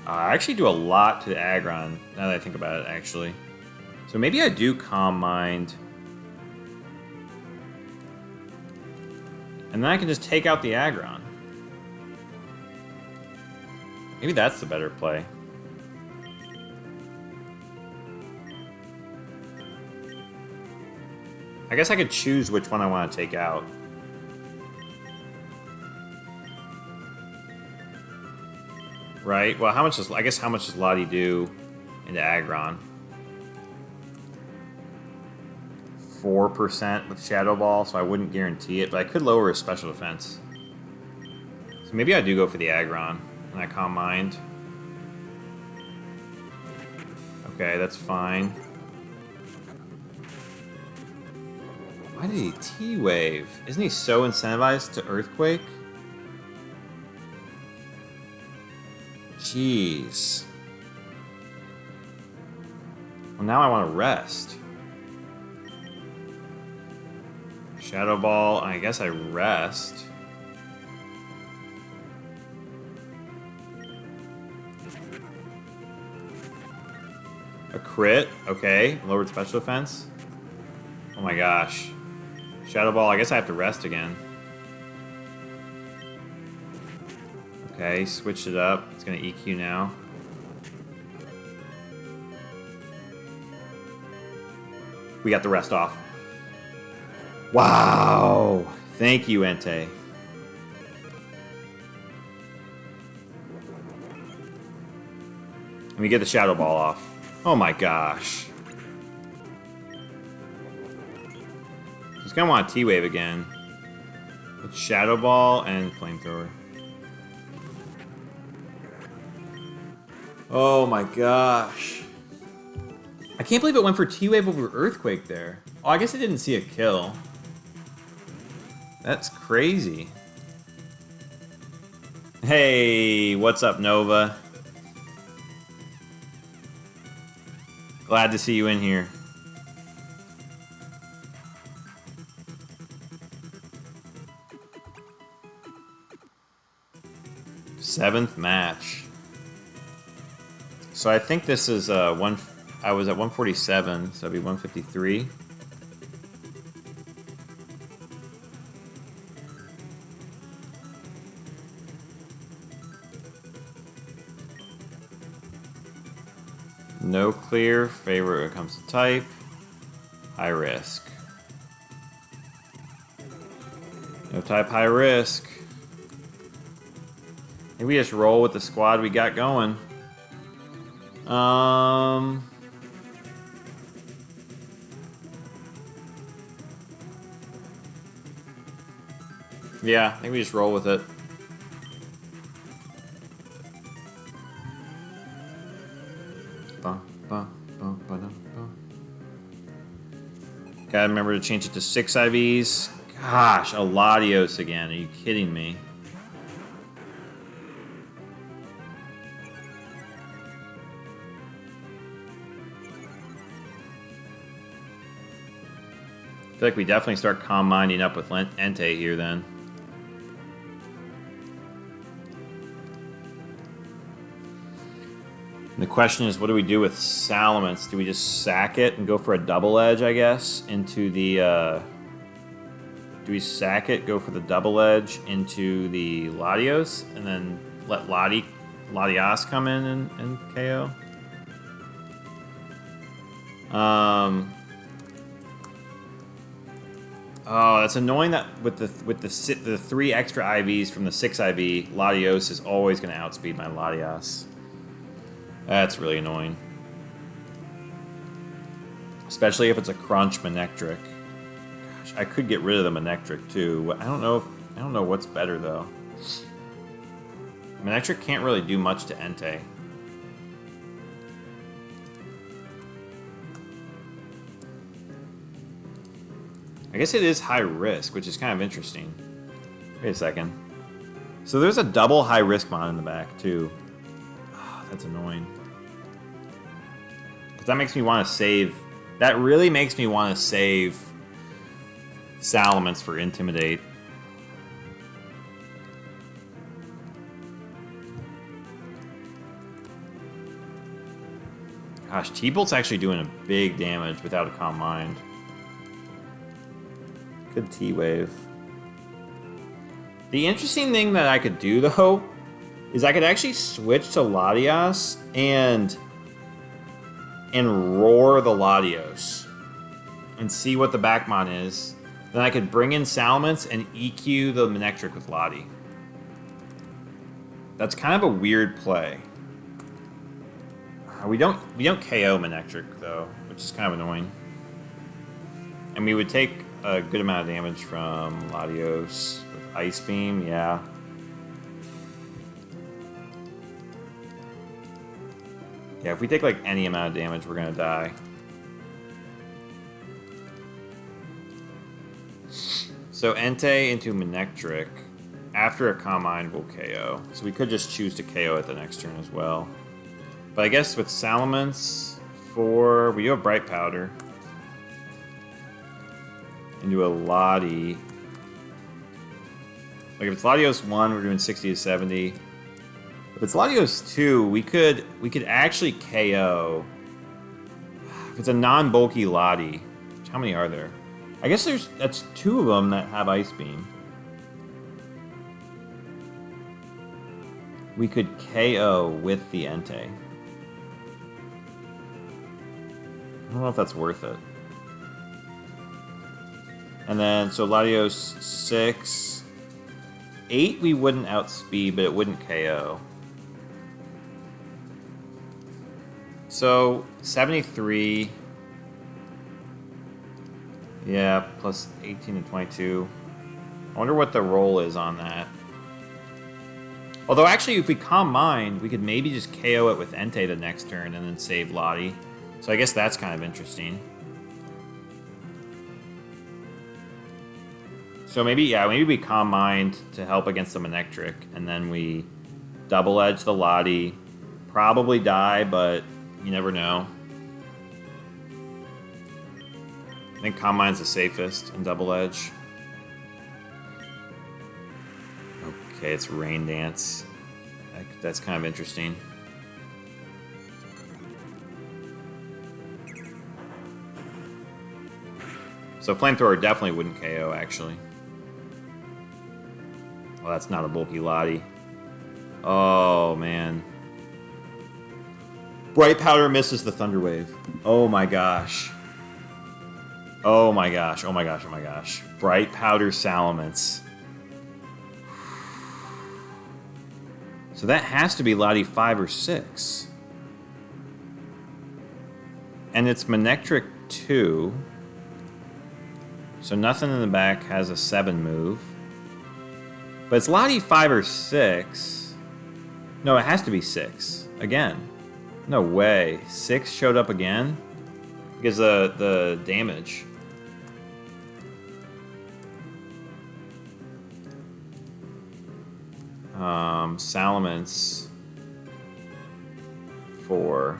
I actually do a lot to the Aggron, now that I think about it, actually. So maybe I do Calm Mind. And then I can just take out the Aggron. Maybe that's the better play. I guess I could choose which one I want to take out. Right? Well, how much does... I guess how much does Lottie do into Aggron? 4% with Shadow Ball, so I wouldn't guarantee it, but I could lower his special defense. So maybe I do go for the Aggron, and I Calm Mind. Okay, that's fine. Why did he T-Wave? Isn't he so incentivized to Earthquake? Jeez. Well, now I want to rest. Shadow Ball, I guess I rest. A crit, okay. Lowered special defense. Oh my gosh. Shadow Ball, I guess I have to rest again. Okay, switched it up. It's gonna EQ now. We got the rest off. Wow! Thank you, Entei. Let me get the Shadow Ball off. Oh my gosh. He's gonna want T-Wave again. With Shadow Ball and Flamethrower. Oh my gosh. I can't believe it went for T-Wave over Earthquake there. Oh, I guess I didn't see a kill. That's crazy. Hey, what's up, Nova? Glad to see you in here. Seventh match. So I think this is one. I was at 147, so it'd be 153. No clear. Favorite when it comes to type. High risk. No type, high risk. Maybe we just roll with the squad we got going. Yeah, I think we just roll with it. Gotta remember to change it to 6 IVs. Gosh, a Latios again. Are you kidding me? I feel like we definitely start calm minding up with Entei here then. And the question is, what do we do with Salamence? Do we just sack it and go for a double edge, I guess, into the... do we sack it, go for the double edge into the Latios, and then let Latias come in and KO? Oh, that's annoying that with the 3 extra IVs from the 6 IV, Latios is always going to outspeed my Latias. That's really annoying. Especially if it's a crunch Manectric. Gosh, I could get rid of the Manectric too. I don't know what's better though. Manectric can't really do much to Entei. I guess it is high risk, which is kind of interesting. Wait a second. So there's a double high risk mon in the back too. Oh, that's annoying. Because that makes me want to save... That really makes me want to save Salamence for Intimidate. Gosh, T-Bolt's actually doing a big damage without a Calm Mind. Good T-Wave. The interesting thing that I could do, though, is I could actually switch to Latias and roar the Latios and see what the backmon is. Then I could bring in Salamence and EQ the Manectric with Lati. That's kind of a weird play. We don't KO Manectric though, which is kind of annoying. And we would take a good amount of damage from Latios with Ice Beam, yeah. Yeah, if we take like any amount of damage, we're gonna die. So Entei into Manectric. After a Calm Mind will KO. So we could just choose to KO at the next turn as well. But I guess with Salamence, we do have Bright Powder. Into a Lottie. Like if it's Latios 1, we're doing 60 to 70. If it's Latios 2, we could actually KO. If it's a non-bulky Lottie, how many are there? I guess that's 2 of them that have Ice Beam. We could KO with the Entei. I don't know if that's worth it. And then, so Latios 6. 8 we wouldn't outspeed, but it wouldn't KO. So, 73. Yeah, plus 18 and 22. I wonder what the roll is on that. Although, actually, if we Calm Mind, we could maybe just KO it with Entei the next turn and then save Lottie. So I guess that's kind of interesting. So maybe we Calm Mind to help against the Manectric, and then we Double Edge the Lottie. Probably die, but you never know. I think Calm Mind's the safest in Double Edge. Okay, it's Rain Dance. That's kind of interesting. So Flamethrower definitely wouldn't KO, actually. Well, that's not a bulky Lottie. Oh, man. Bright Powder misses the Thunder Wave. Oh my gosh. Oh my gosh, oh my gosh, oh my gosh. Bright Powder Salamence. So that has to be Lottie 5 or 6. And it's Manectric 2. So nothing in the back has a 7 move. But it's Lottie 5 or 6. No, it has to be 6. Again. No way. 6 showed up again? Because the damage. Salamence 4.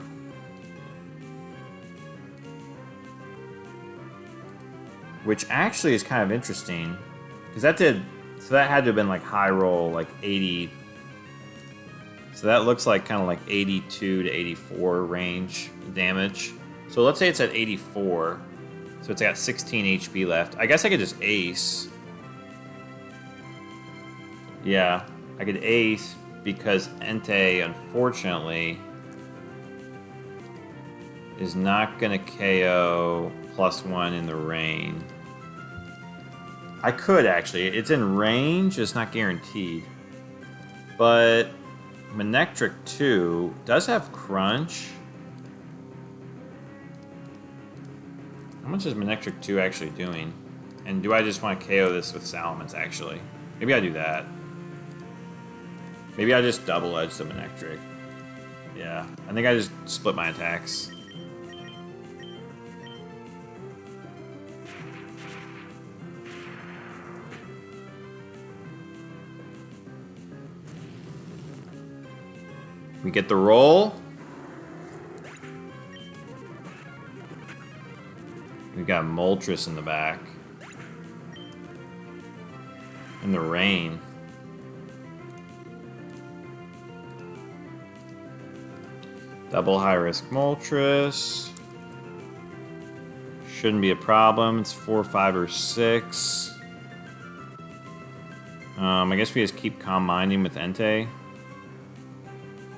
Which actually is kind of interesting. Because that did... So that had to have been like high roll, like 80. So that looks like kind of like 82 to 84 range damage. So let's say it's at 84. So it's got 16 HP left. I guess I could just ace. Yeah, I could ace because Entei, unfortunately, is not going to KO +1 in the rain. I could, actually. It's in range, it's not guaranteed. But Manectric 2 does have Crunch. How much is Manectric 2 actually doing? And do I just want to KO this with Salamence, actually? Maybe I do that. Maybe I just Double Edge the Manectric. Yeah, I think I just split my attacks. We get the roll. We got Moltres in the back. In the rain. Double high risk Moltres. Shouldn't be a problem. It's 4, 5, or 6. I guess we just keep Calm Minding with Entei.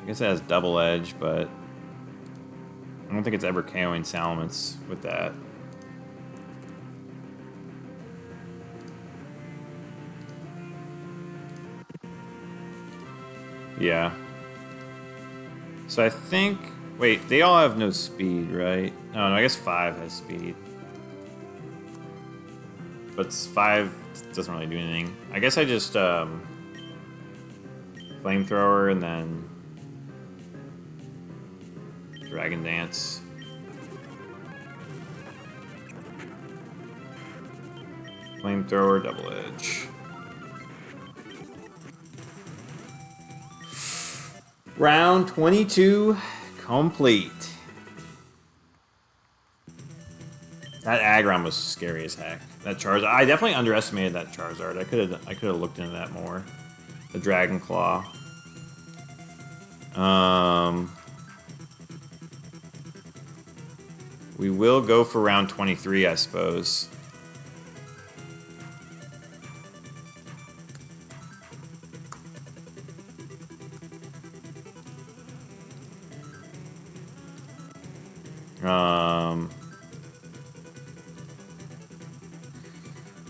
I guess it has Double Edge, but I don't think it's ever KOing Salamence with that. Yeah. So I think... Wait, they all have no speed, right? No, I guess 5 has speed. But 5 doesn't really do anything. I guess I just Flamethrower and then Dragon Dance. Flamethrower, double edge. Round 22 complete. That Aggron was scary as heck. That Charizard, I definitely underestimated that Charizard. I could have looked into that more. The Dragon Claw. We will go for round 23, I suppose.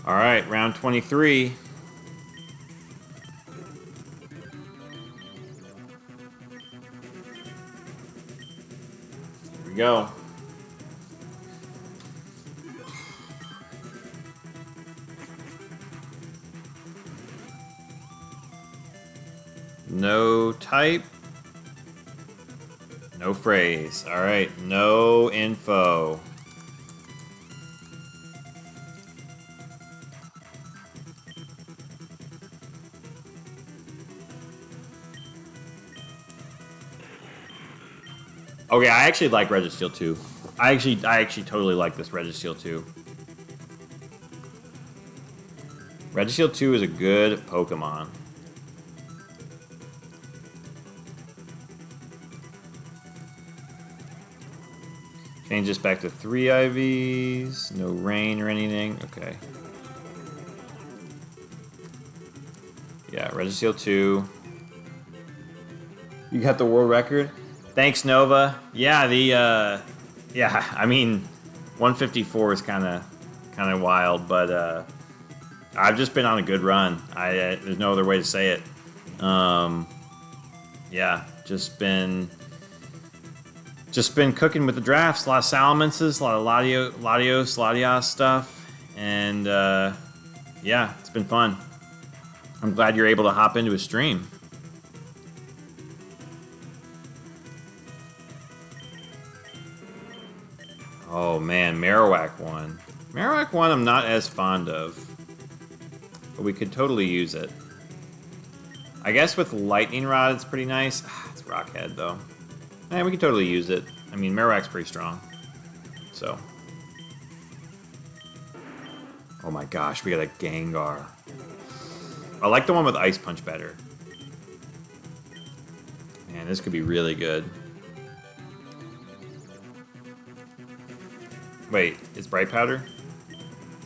All right, round 23. Here we go. No type. No phrase. All right, no info. Okay, I actually like Registeel 2. I actually totally like this Registeel 2. Registeel 2 is a good Pokemon. Change this back to 3 IVs. No rain or anything. Okay. Yeah, Registeel 2. You got the world record? Thanks, Nova. Yeah, yeah, I mean, 154 is kind of wild, but I've just been on a good run. There's no other way to say it. Yeah, just been cooking with the drafts. A lot of Salamences, a lot of Latios stuff, and yeah, it's been fun. I'm glad you're able to hop into a stream. Oh man, Marowak 1. Marowak 1 I'm not as fond of, but we could totally use it. I guess with Lightning Rod it's pretty nice. It's Rockhead though. We could totally use it. I mean, Marowak's pretty strong. So. Oh my gosh, we got a Gengar. I like the one with Ice Punch better. Man, this could be really good. Wait, it's Bright Powder?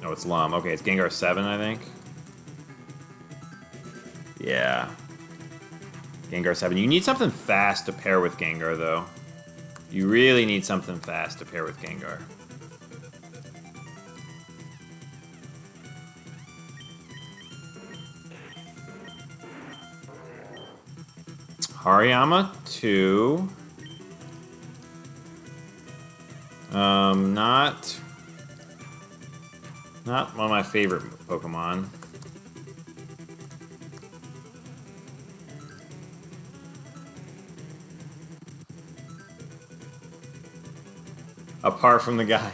No, it's Lum. Okay, it's Gengar 7, I think. Yeah. Gengar 7. You need something fast to pair with Gengar, though. You really need something fast to pair with Gengar. Hariyama 2. Not one of my favorite Pokemon. Apart from the guy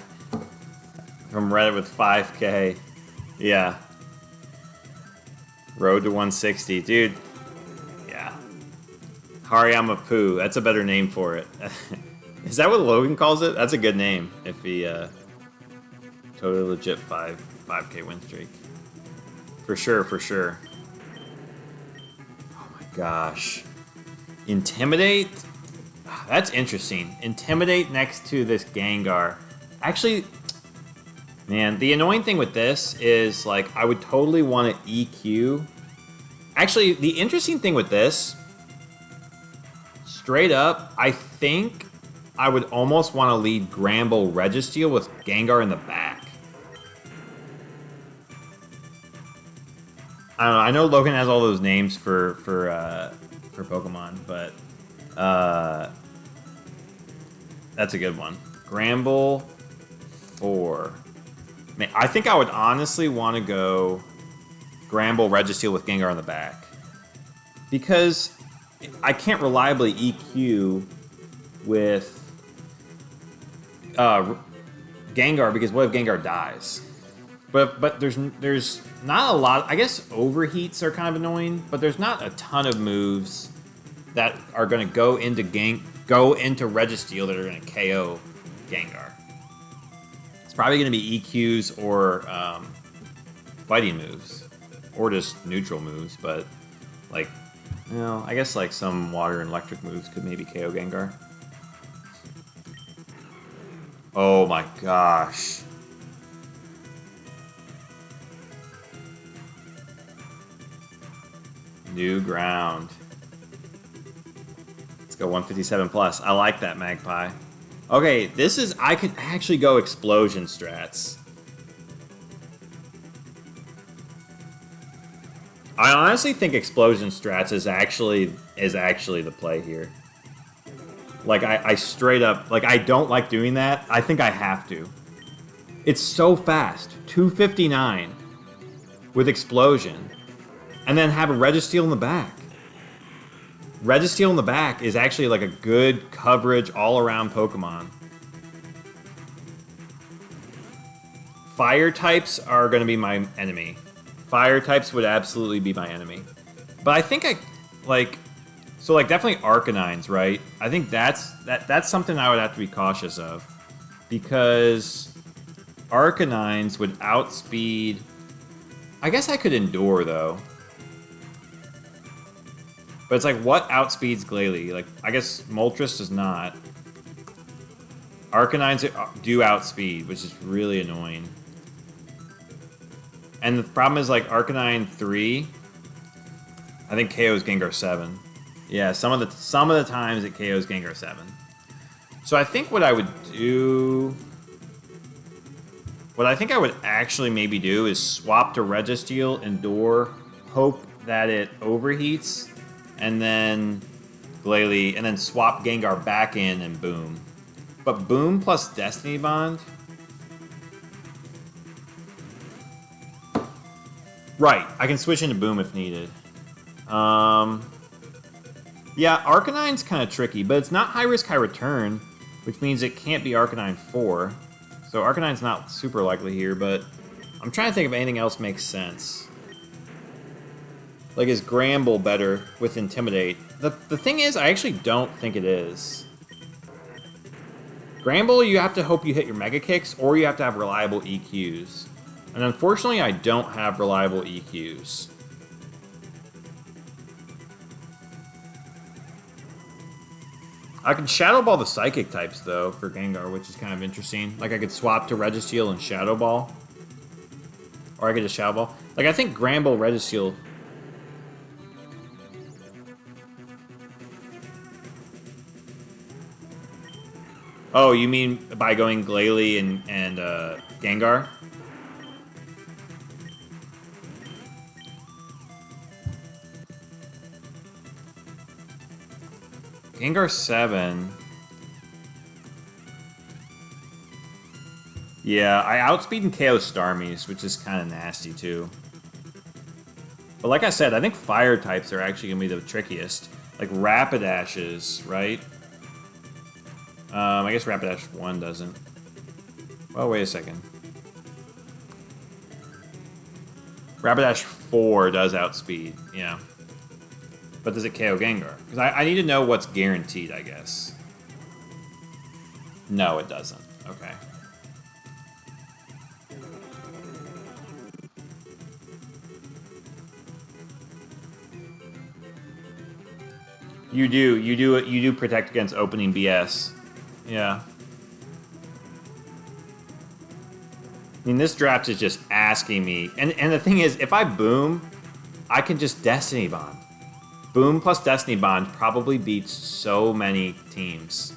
from Reddit with 5K. Yeah. Road to 160. Dude. Yeah. Hariyama Poo. That's a better name for it. Is that what Logan calls it? That's a good name. If he, totally legit 5K win streak. For sure, for sure. Oh my gosh. Intimidate? That's interesting. Intimidate next to this Gengar. Actually, man, the annoying thing with this is, like, I would totally want to EQ. Actually, the interesting thing with this, straight up, I think I would almost want to lead Gramble Registeel with Gengar in the back. I don't know. I know Logan has all those names for Pokemon, but that's a good one. Gramble 4. Man, I think I would honestly want to go Gramble Registeel with Gengar in the back, because I can't reliably EQ with Gengar, because what if Gengar dies? But there's not a lot. I guess overheats are kind of annoying, but there's not a ton of moves that are going to go into Registeel that are going to KO Gengar. It's probably going to be EQs or fighting moves, or just neutral moves. But like, you know, I guess like some water and electric moves could maybe KO Gengar. Oh my gosh. New ground. Let's go 157 plus. I like that, Magpie. Okay, this is... I can actually go explosion strats. I honestly think explosion strats is actually the play here. Like, I straight up... Like, I don't like doing that. I think I have to. It's so fast. 259 with explosion. And then have a Registeel in the back. Registeel in the back is actually like a good coverage all-around Pokemon. Fire types are going to be my enemy. Fire types would absolutely be my enemy. But I think so like definitely Arcanines, right? I think that's something I would have to be cautious of. Because Arcanines would outspeed... I guess I could Endure, though. But it's like, what outspeeds Glalie? Like, I guess Moltres does not. Arcanines do outspeed, which is really annoying. And the problem is, like, Arcanine 3, I think KOs Gengar 7. Yeah, some of the times it KOs Gengar 7. So I think what I would do... What I think I would actually maybe do is swap to Registeel, Endure, hope that it overheats, and then Glalie, and then swap Gengar back in and Boom. But Boom plus Destiny Bond? Right, I can switch into Boom if needed. Yeah, Arcanine's kind of tricky, but it's not high risk, high return, which means it can't be Arcanine 4. So Arcanine's not super likely here, but I'm trying to think if anything else makes sense. Like, is Gramble better with Intimidate? The thing is, I actually don't think it is. Gramble, you have to hope you hit your Mega Kicks, or you have to have reliable EQs. And unfortunately, I don't have reliable EQs. I can Shadow Ball the Psychic types, though, for Gengar, which is kind of interesting. Like, I could swap to Registeel and Shadow Ball. Or I could just Shadow Ball. Like, I think Gramble, Registeel... Oh, you mean by going Glalie and Gengar? Gengar 7. Yeah, I outspeed and KO Starmies, which is kind of nasty too. But like I said, I think fire types are actually going to be the trickiest. Like Rapidashes, right? I guess Rapidash 1 doesn't. Well, wait a second. Rapidash 4 does outspeed, yeah. But does it KO Gengar? Because I need to know what's guaranteed, I guess. No, it doesn't. Okay. You do protect against opening BS. Yeah. I mean, this draft is just asking me. And the thing is, if I Boom, I can just Destiny Bond. Boom plus Destiny Bond probably beats so many teams.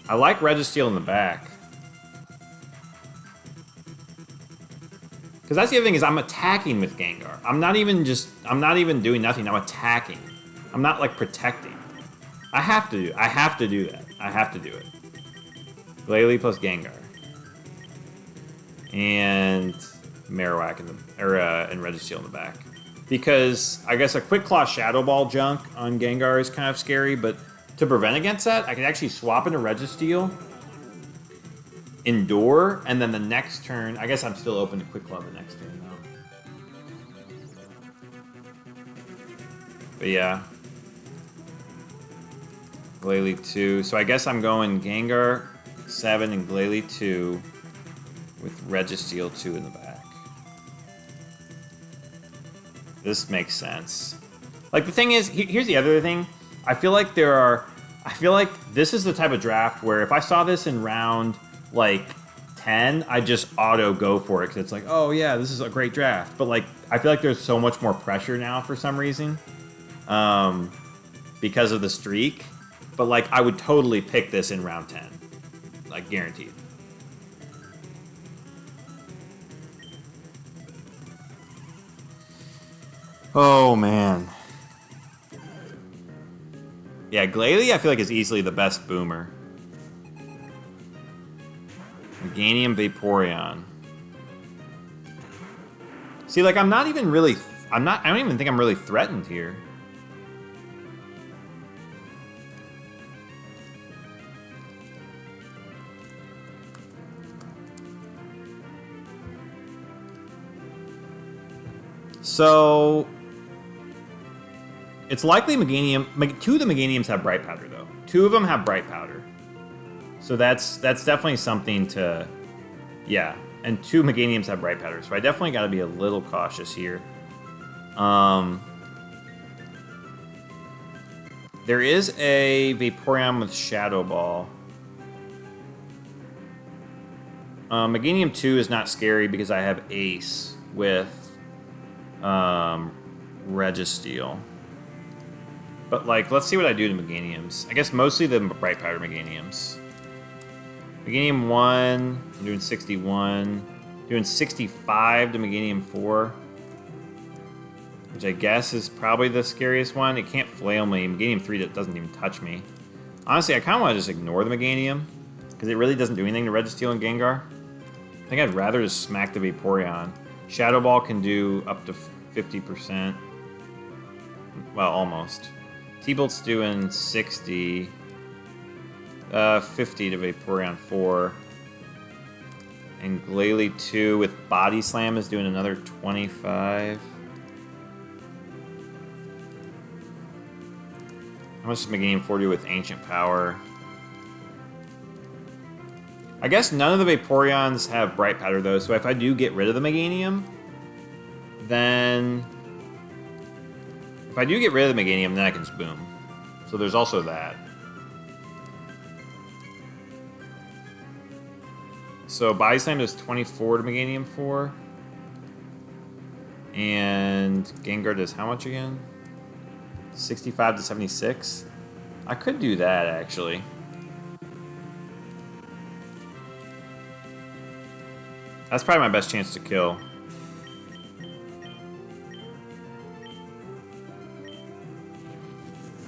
I like Registeel in the back. Because that's the other thing is I'm attacking with Gengar. I'm not even doing nothing. I'm attacking. I'm not like protecting. I have to do that. I have to do it. Glalie plus Gengar. And Marowak and Registeel in the back. Because I guess a Quick Claw Shadow Ball junk on Gengar is kind of scary, but to prevent against that, I can actually swap into Registeel Endure, and then the next turn... I guess I'm still open to Quick Claw the next turn, though. But yeah. Glalie 2. So I guess I'm going Gengar 7 and Glalie 2 with Registeel 2 in the back. This makes sense. Like, the thing is, here's the other thing. I feel like this is the type of draft where if I saw this in round, like, 10, I'd just auto go for it because it's like, oh, yeah, this is a great draft. But, like, I feel like there's so much more pressure now for some reason because of the streak. But, like, I would totally pick this in round 10. Like, guaranteed. Oh, man. Yeah, Glalie, I feel like, is easily the best boomer. Meganium, Vaporeon. See, like, I'm not even really... I don't even think I'm really threatened here. So... It's likely Meganium... Two of the Meganiums have Bright Powder, though. Two of them have Bright Powder. So that's definitely something to... Yeah. And two Meganiums have Bright Powder. So I definitely got to be a little cautious here. There is a Vaporeon with Shadow Ball. Meganium 2 is not scary because I have Ace with Registeel. But, like, let's see what I do to Meganiums. I guess mostly the Bright Powder Meganiums. Meganium 1, I'm doing 61. Doing 65 to Meganium 4. Which I guess is probably the scariest one. It can't flail me. Meganium 3 doesn't even touch me. Honestly, I kind of want to just ignore the Meganium. Because it really doesn't do anything to Registeel and Gengar. I think I'd rather just smack the Vaporeon. Shadow Ball can do up to 50%. Well, almost. T-Bolt's doing 60. 50 to Vaporeon 4. And Glalie 2 with Body Slam is doing another 25. How much does Meganium 4 do with Ancient Power? I guess none of the Vaporeons have Bright Powder, though, so if I do get rid of the Meganium, then... If I do get rid of the Meganium, then I can just boom. So there's also that. So Body Slam does 24 to Meganium 4. And Gengar does how much again? 65 to 76? I could do that, actually. That's probably my best chance to kill.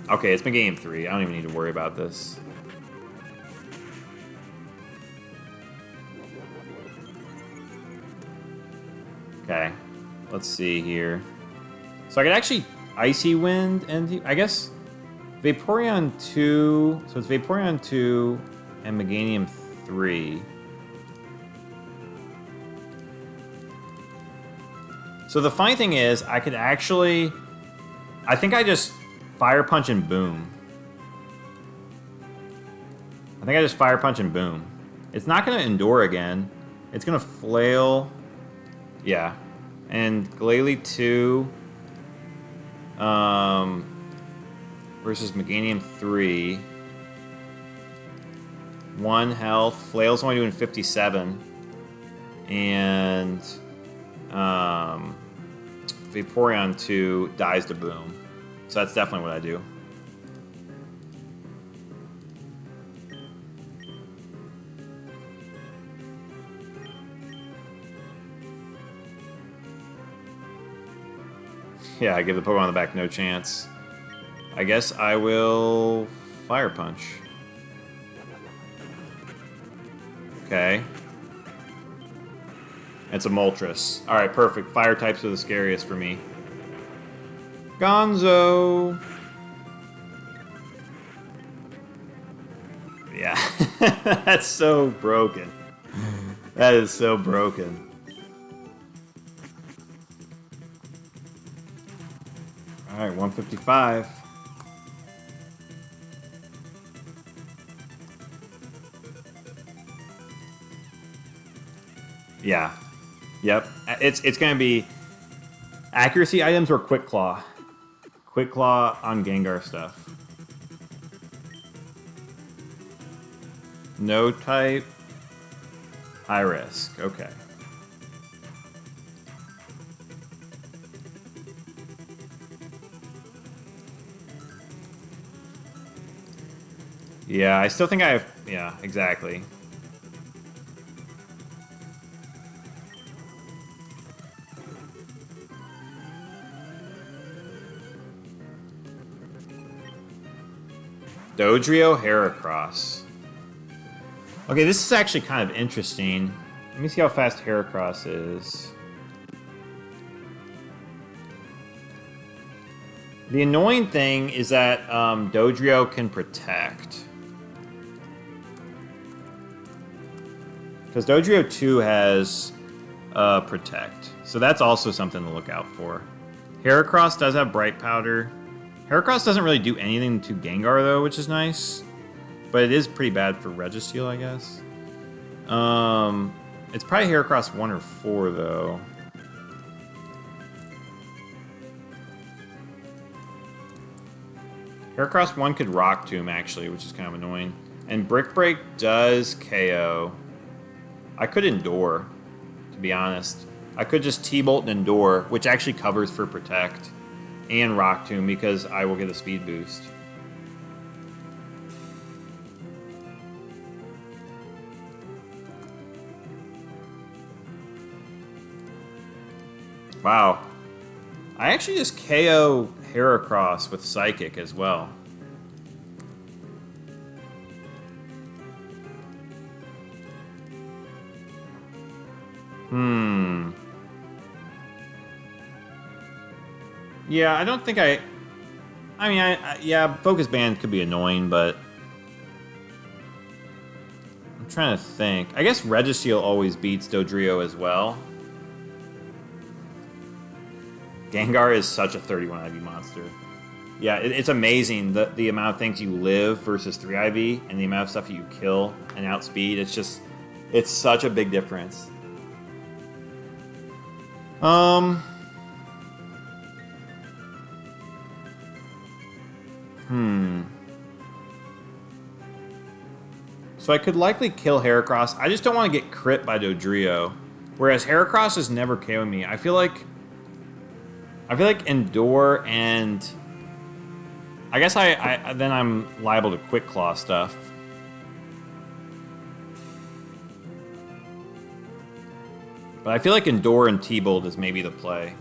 Okay, it's Meganium 3. I don't even need to worry about this. Okay, let's see here. So I could actually Icy Wind and I guess Vaporeon 2. So it's Vaporeon 2 and Meganium 3. So the funny thing is, I could actually... I think I just Fire Punch and boom. I think I just Fire Punch and boom. It's not going to Endure again. It's going to Flail. Yeah. And Glalie 2 versus Meganium 3. 1 health. Flail's only doing 57. And Vaporeon 2 dies to boom. So that's definitely what I do. Yeah, I give the Pokemon on the back no chance. I guess I will Fire Punch. Okay. It's a Moltres. Alright, perfect. Fire types are the scariest for me. Gonzo! Yeah. That's so broken. That is so broken. Alright, 155. Yeah. Yep. It's gonna be accuracy items or Quick Claw. Quick Claw on Gengar stuff. No type. High risk. Okay. Yeah, I still think I have... Yeah, exactly. Dodrio Heracross. Okay, this is actually kind of interesting. Let me see how fast Heracross is. The annoying thing is that Dodrio can protect. Because Dodrio 2 has protect. So that's also something to look out for. Heracross does have Bright Powder. Heracross doesn't really do anything to Gengar, though, which is nice. But it is pretty bad for Registeel, I guess. It's probably Heracross 1 or 4, though. Heracross 1 could Rock Tomb, actually, which is kind of annoying. And Brick Break does KO. I could Endure, to be honest. I could just T-Bolt and Endure, which actually covers for Protect. And Rock Tomb, because I will get a speed boost. Wow. I actually just KO Heracross with Psychic as well. Yeah, I don't think I mean, yeah, Focus Band could be annoying, but... I'm trying to think. I guess Registeel always beats Dodrio as well. Gengar is such a 31 IV monster. Yeah, it's amazing the amount of things you live versus 3 IV and the amount of stuff you kill and outspeed. It's just... It's such a big difference. So I could likely kill Heracross. I just don't want to get crit by Dodrio. Whereas Heracross has never KO'd me. I feel like Endure and... I guess then I'm liable to Quick Claw stuff. But I feel like Endure and T-Bolt is maybe the play.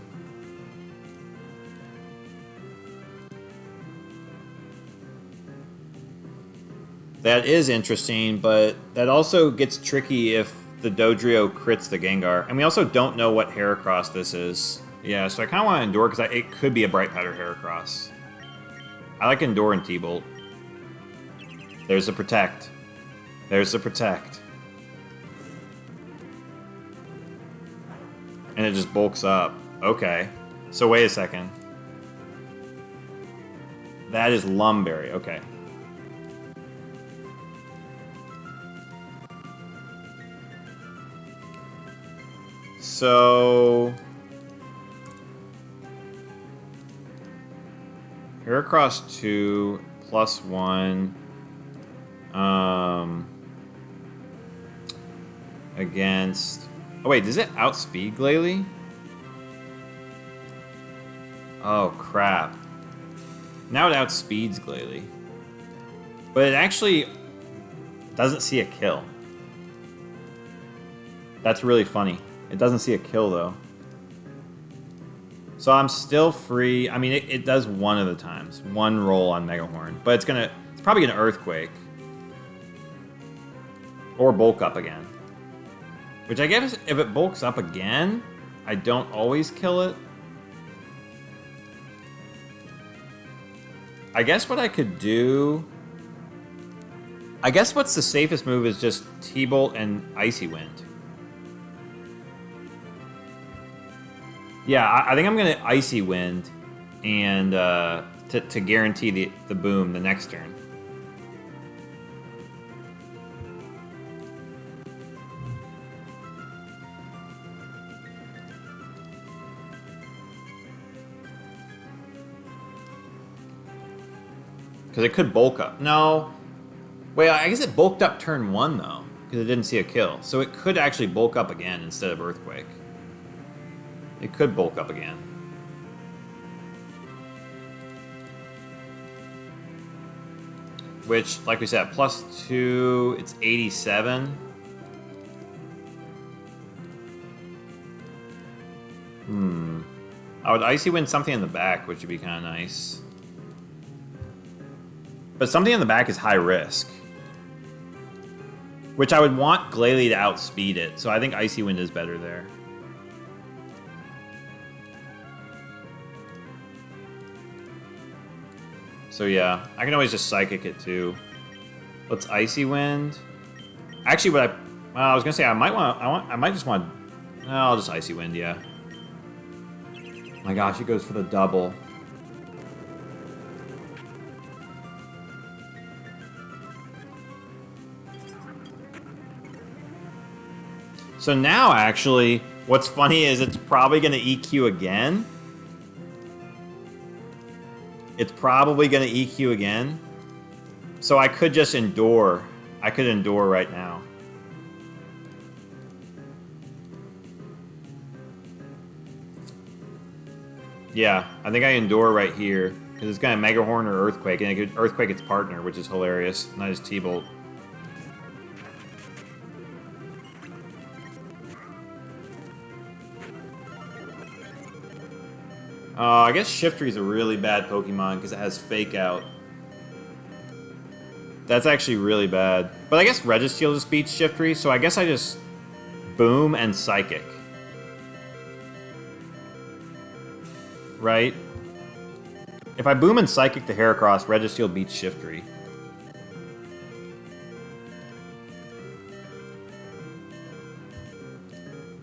That is interesting, but that also gets tricky if the Dodrio crits the Gengar. And we also don't know what Heracross this is. Yeah, so I kind of want to Endure because it could be a Bright Powder Heracross. I like Endure and T-Bolt. There's the Protect. There's the Protect. And it just bulks up. Okay. So wait a second. That is Lumberry. Okay. So... Heracross 2 plus 1 against... Oh wait, does it outspeed Glalie? Oh crap. Now it outspeeds Glalie. But it actually doesn't see a kill. That's really funny. It doesn't see a kill though. So I'm still free. I mean, it does one of the times. One roll on Megahorn. But it's probably gonna Earthquake. Or Bulk Up again. Which I guess if it bulks up again, I don't always kill it. I guess what I could do... I guess what's the safest move is just T-Bolt and Icy Wind. Yeah, I think I'm going to Icy Wind and to guarantee the boom the next turn. Because it could bulk up. No. Wait, I guess it bulked up turn 1, though. Because it didn't see a kill. So it could actually bulk up again instead of Earthquake. It could bulk up again. Which, like we said, +2, it's 87. I would Icy Wind something in the back, which would be kind of nice. But something in the back is high risk. Which I would want Glalie to outspeed it, so I think Icy Wind is better there. So yeah, I can always just Psychic it too. Let's Icy Wind. Actually, what I was gonna say, I might just want. No, I'll just Icy Wind, yeah. My gosh, he goes for the double. So now, actually, what's funny is it's probably going to EQ again. It's probably going to EQ again. So I could just Endure. I could Endure right now. Yeah, I think I Endure right here. Because it's going to Mega Horn or Earthquake. And it could Earthquake its partner, which is hilarious. Not just T-Bolt. I guess Shiftry is a really bad Pokemon because it has Fake Out. That's actually really bad. But I guess Registeel just beats Shiftry, so I guess I just Boom and Psychic. Right? If I Boom and Psychic the Heracross, Registeel beats Shiftry.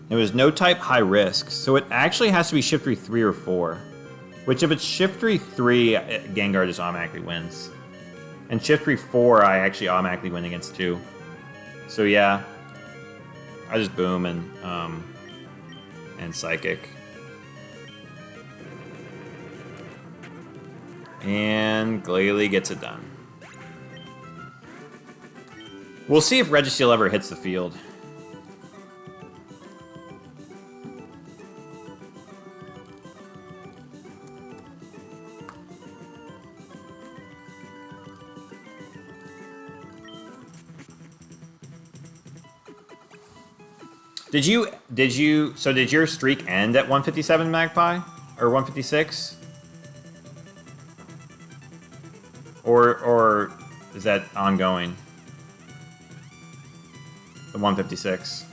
It was no type, high risk, so it actually has to be Shiftry 3 or 4. Which, if it's Shiftry 3, Gengar just automatically wins. And Shiftry 4, I actually automatically win against too. So yeah, I just Boom and Psychic. And Glalie gets it done. We'll see if Registeel ever hits the field. Did your streak end at 157, Magpie? Or 156? Or is that ongoing? The 156.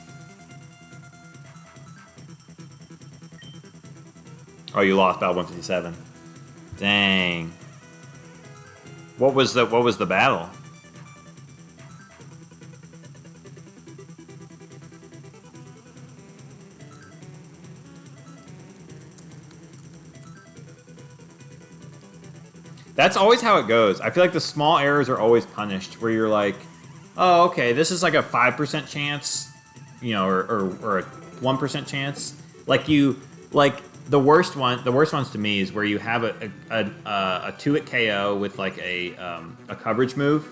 Oh, you lost battle 157. Dang. What was the battle? That's always how it goes. I feel like the small errors are always punished, where you're like, oh, okay, this is like a 5% chance, you know, or a 1% chance. Like the worst ones to me is where you have a 2-hit KO with like a coverage move,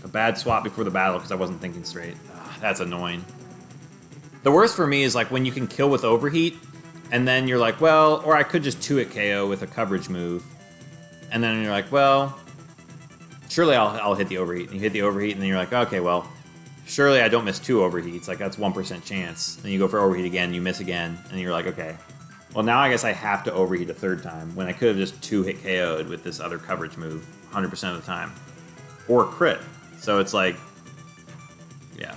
a bad swap before the battle because I wasn't thinking straight. Ugh, that's annoying. The worst for me is like when you can kill with Overheat, and then you're like, well, or I could just 2-hit KO with a coverage move. And then you're like, well, surely I'll hit the Overheat. And you hit the Overheat, and then you're like, okay, well, surely I don't miss 2 Overheats. Like, that's 1% chance. Then you go for Overheat again, you miss again, and you're like, okay. Well, now I guess I have to Overheat a third time, when I could have just 2-hit KO'd with this other coverage move 100% of the time. Or crit. So it's like, yeah.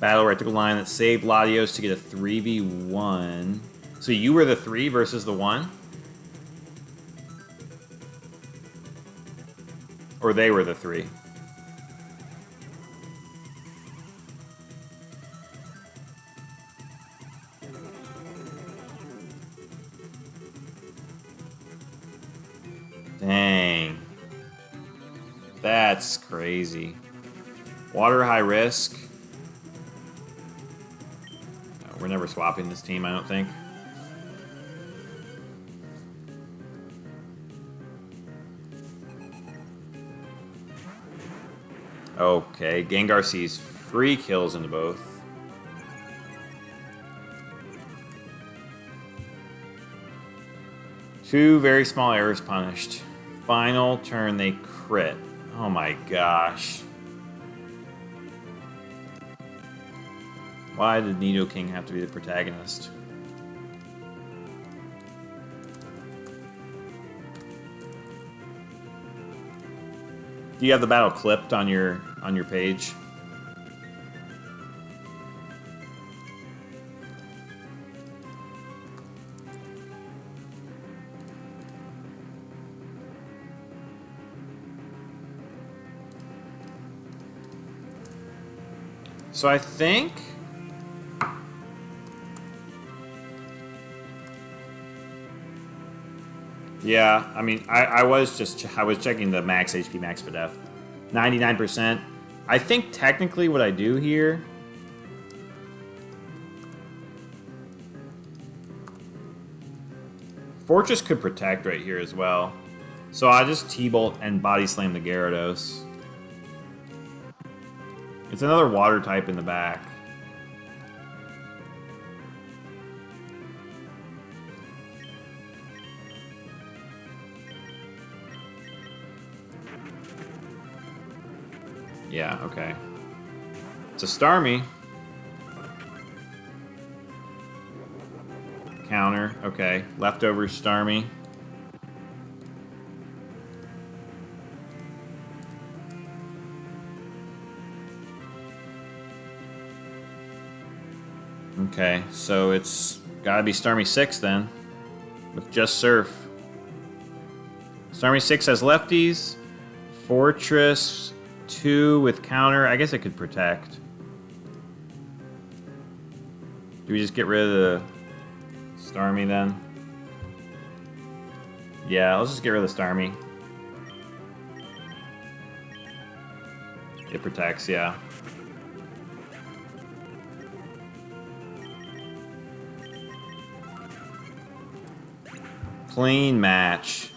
Battle Rectical Line that saved Latios to get a 3v1. So you were the 3 versus the 1? Or they were the 3. That's crazy. Water high risk. No, we're never swapping this team, I don't think. Okay, Gengar sees free kills into both. Two very small errors punished. Final turn, they crit. Oh my gosh. Why did Nidoking have to be the protagonist? Do you have the battle clipped on your page? So I think yeah, I mean, I was checking the max HP, max def. 99%. I think technically what I do here... Fortress could protect right here as well. So I just T-Bolt and Body Slam the Gyarados. It's another water type in the back. Yeah, okay. It's a Starmie. Counter, okay. Leftover Starmie. Okay, so it's gotta be Starmie 6 then. With just Surf. Starmie 6 has lefties. Fortress 2 with counter. I guess it could protect. Do we just get rid of the Starmie then? Yeah, let's just get rid of the Starmie. It protects, yeah. Clean match.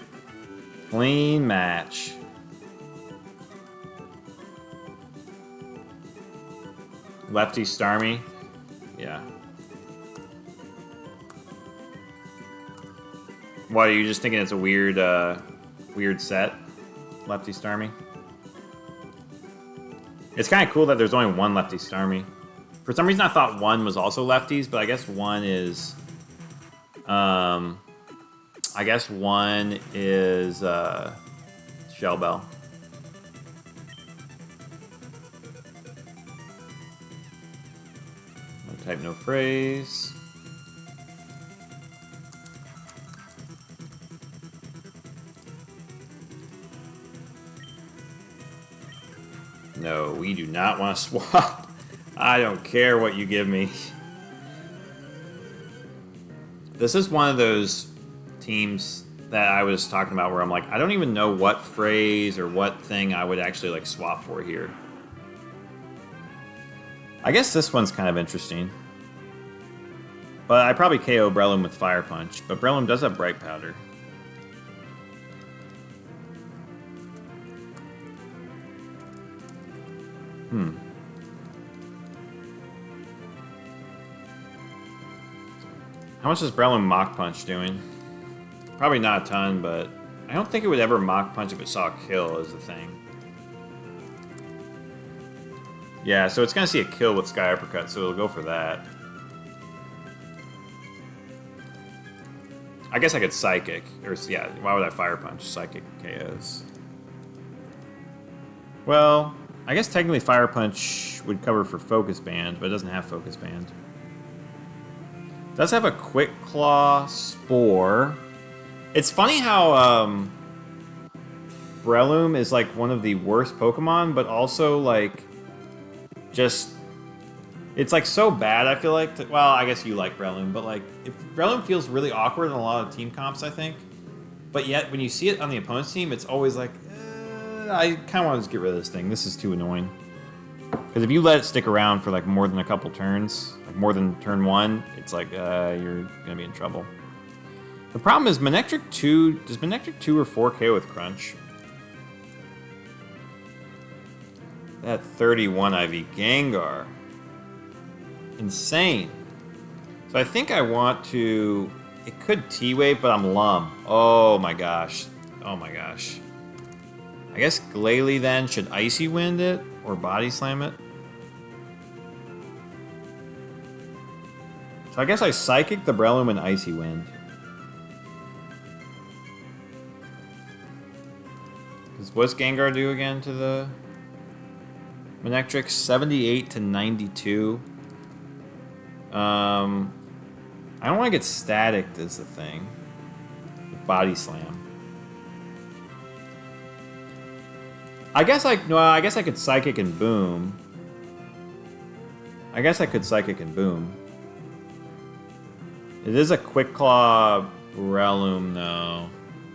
Clean match. Lefty Starmie. Yeah. What, are you just thinking it's a weird, weird set? Lefty Starmie? It's kind of cool that there's only one Lefty Starmie. For some reason I thought one was also lefties, but I guess one is... I guess one is Shell Bell. No type, no phrase. No, we do not want to swap. I don't care what you give me. This is one of those teams that I was talking about where I'm like, I don't even know what phrase or what thing I would actually like swap for here. I guess this one's kind of interesting. But I probably KO Breloom with Fire Punch, but Breloom does have Bright Powder. How much is Breloom Mach Punch doing? Probably not a ton, but I don't think it would ever Mach Punch if it saw a kill is the thing. Yeah, so it's going to see a kill with Sky Uppercut, so it'll go for that. I guess I could Psychic. Or, yeah, why would I Fire Punch? Psychic KOs. Well, I guess technically Fire Punch would cover for Focus Band, but it doesn't have Focus Band. It does have a Quick Claw, Spore. It's funny how Breloom is like one of the worst Pokemon, but also like just it's like so bad. I feel like well, I guess you like Breloom, but like if Breloom feels really awkward in a lot of team comps, I think. But yet when you see it on the opponent's team, it's always like I kind of want to just get rid of this thing. This is too annoying. Because if you let it stick around for like more than a couple turns, like more than turn 1, it's like you're gonna be in trouble. The problem is Manectric 2. Does Manectric 2 or 4 KO with Crunch? That 31 IV Gengar. Insane. So I think I want to... It could T-Wave, but I'm Lum. Oh my gosh. Oh my gosh. I guess Glalie then should Icy Wind it or Body Slam it. So I guess I Psychic the Breloom and Icy Wind. What's Gengar do again to the Manectric? 78 to 92. I don't want to get staticked is the thing. Body Slam. I guess I could Psychic and Boom. I guess I could Psychic and Boom. It is a Quick Claw Breloom though.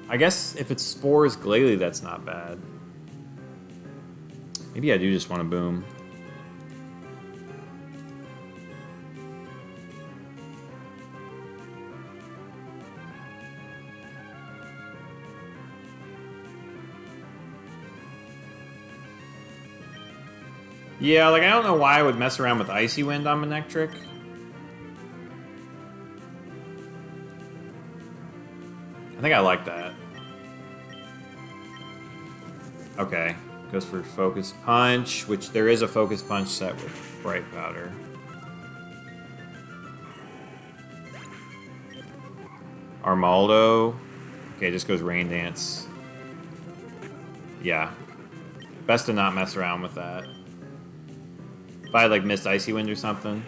I guess if it Spores Glalie, that's not bad. Maybe I do just want to Boom. Yeah, like I don't know why I would mess around with Icy Wind on Manectric. I think I like that. Okay, goes for Focus Punch, which there is a Focus Punch set with Bright Powder. Armaldo. Okay, just goes Rain Dance. Yeah. Best to not mess around with that. If I had like missed Icy Wind or something.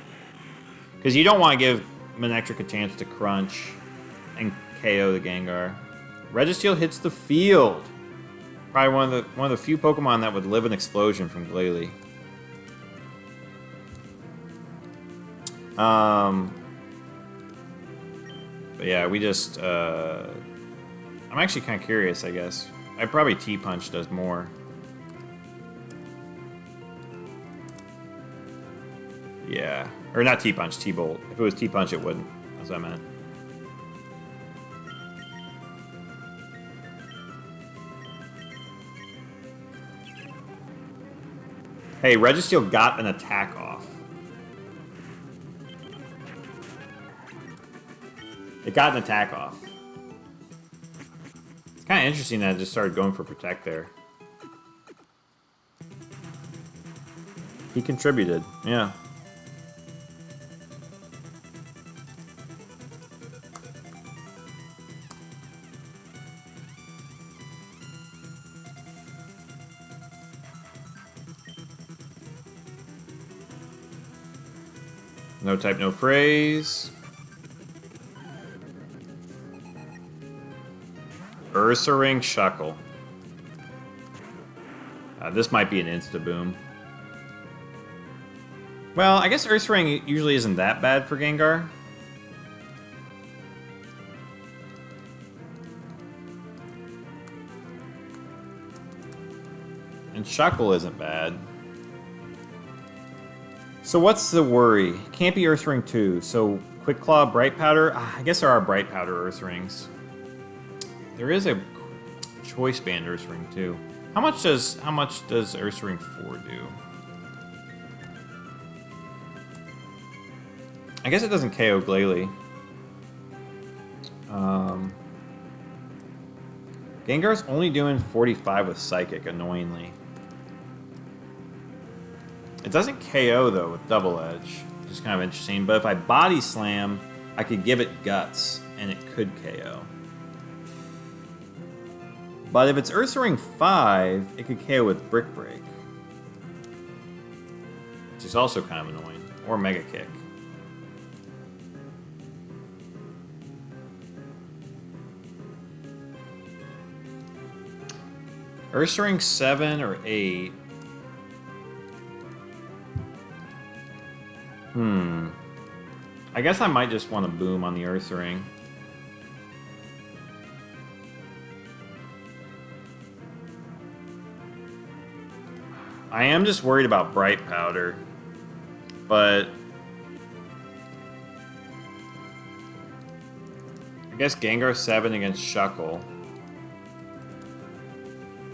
Because you don't want to give Manectric a chance to Crunch and KO the Gengar. Registeel hits the field. Probably one of the few Pokemon that would live an explosion from Glalie. But yeah, we just I'm actually kind of curious, I guess. I probably T-Punch does more. Yeah. Or not T-Punch, T-Bolt. If it was T-Punch, it wouldn't. That's what I meant. Hey, Registeel got an attack off. It got an attack off. It's kind of interesting that it just started going for Protect there. He contributed, yeah. No type, no phrase. Ursaring Shuckle. This might be an insta-boom. Well, I guess Ursaring usually isn't that bad for Gengar. And Shuckle isn't bad. So what's the worry? Can't be Ursaring 2. So Quick Claw, Bright Powder. I guess there are Bright Powder Ursarings. There is a Choice Band Ursaring 2. How much does Ursaring 4 do? I guess it doesn't KO Glalie. Gengar's only doing 45 with Psychic, annoyingly. It doesn't KO, though, with Double Edge, which is kind of interesting. But if I Body Slam, I could give it Guts, and it could KO. But if it's Ursaring 5, it could KO with Brick Break. Which is also kind of annoying. Or Mega Kick. Ursaring 7 or 8... I guess I might just want to Boom on the Ursaring. I am just worried about Bright Powder. But I guess Gengar 7 against Shuckle.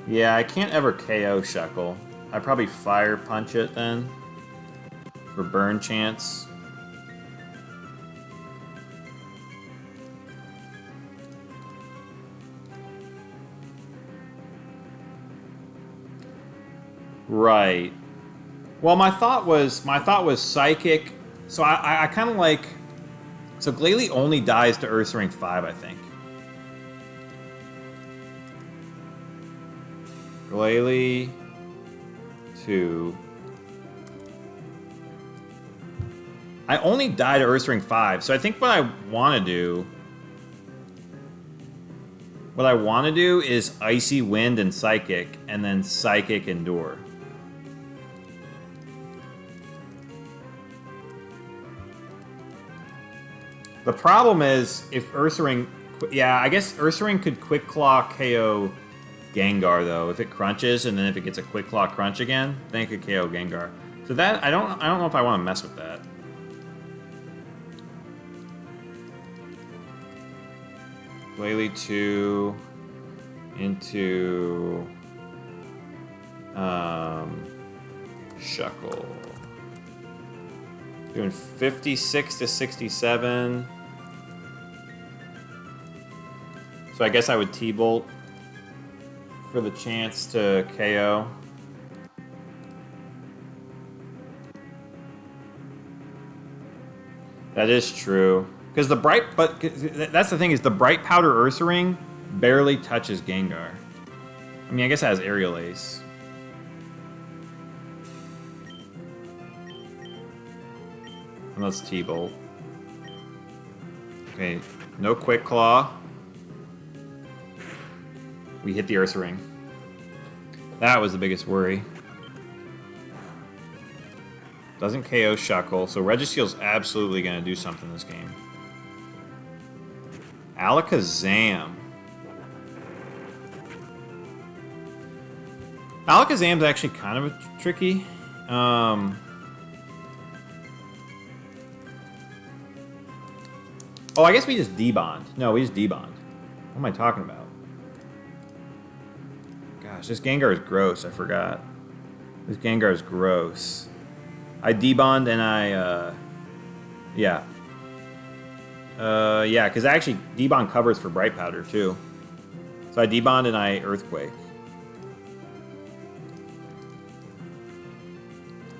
Yeah, I can't ever KO Shuckle. I'd probably Fire Punch it then for burn chance. Right. Well, my thought was Psychic. So I kind of like. So Glalie only dies to Ursaring 5, I think. Glalie 2. I only die to Ursaring 5, so I think what I want to do. What I want to do is Icy Wind and Psychic, and then Psychic Endure. The problem is if Ursaring... Yeah, I guess Ursaring could Quick Claw KO Gengar, though, if it crunches, and then if it gets a Quick Claw crunch again, then it could KO Gengar. So that... I don't know if I want to mess with that. Glalie 2 into... Shuckle. Doing 56 to 67. So I guess I would T-Bolt for the chance to KO. That is true. Because the but that's the thing is the Bright Powder Ursaring barely touches Gengar. I mean, I guess it has Aerial Ace. And let's T-Bolt. Okay, no Quick Claw. We hit the Ursaring. That was the biggest worry. Doesn't KO Shuckle, so Registeel's absolutely going to do something this game. Alakazam. Alakazam's actually kind of tricky. Oh, I guess we just debond. No, we just debond. What am I talking about? Gosh, this Gengar is gross. I forgot. This Gengar is gross. I debond and I, yeah. Yeah, because actually debond covers for Bright Powder too. So I debond and I Earthquake.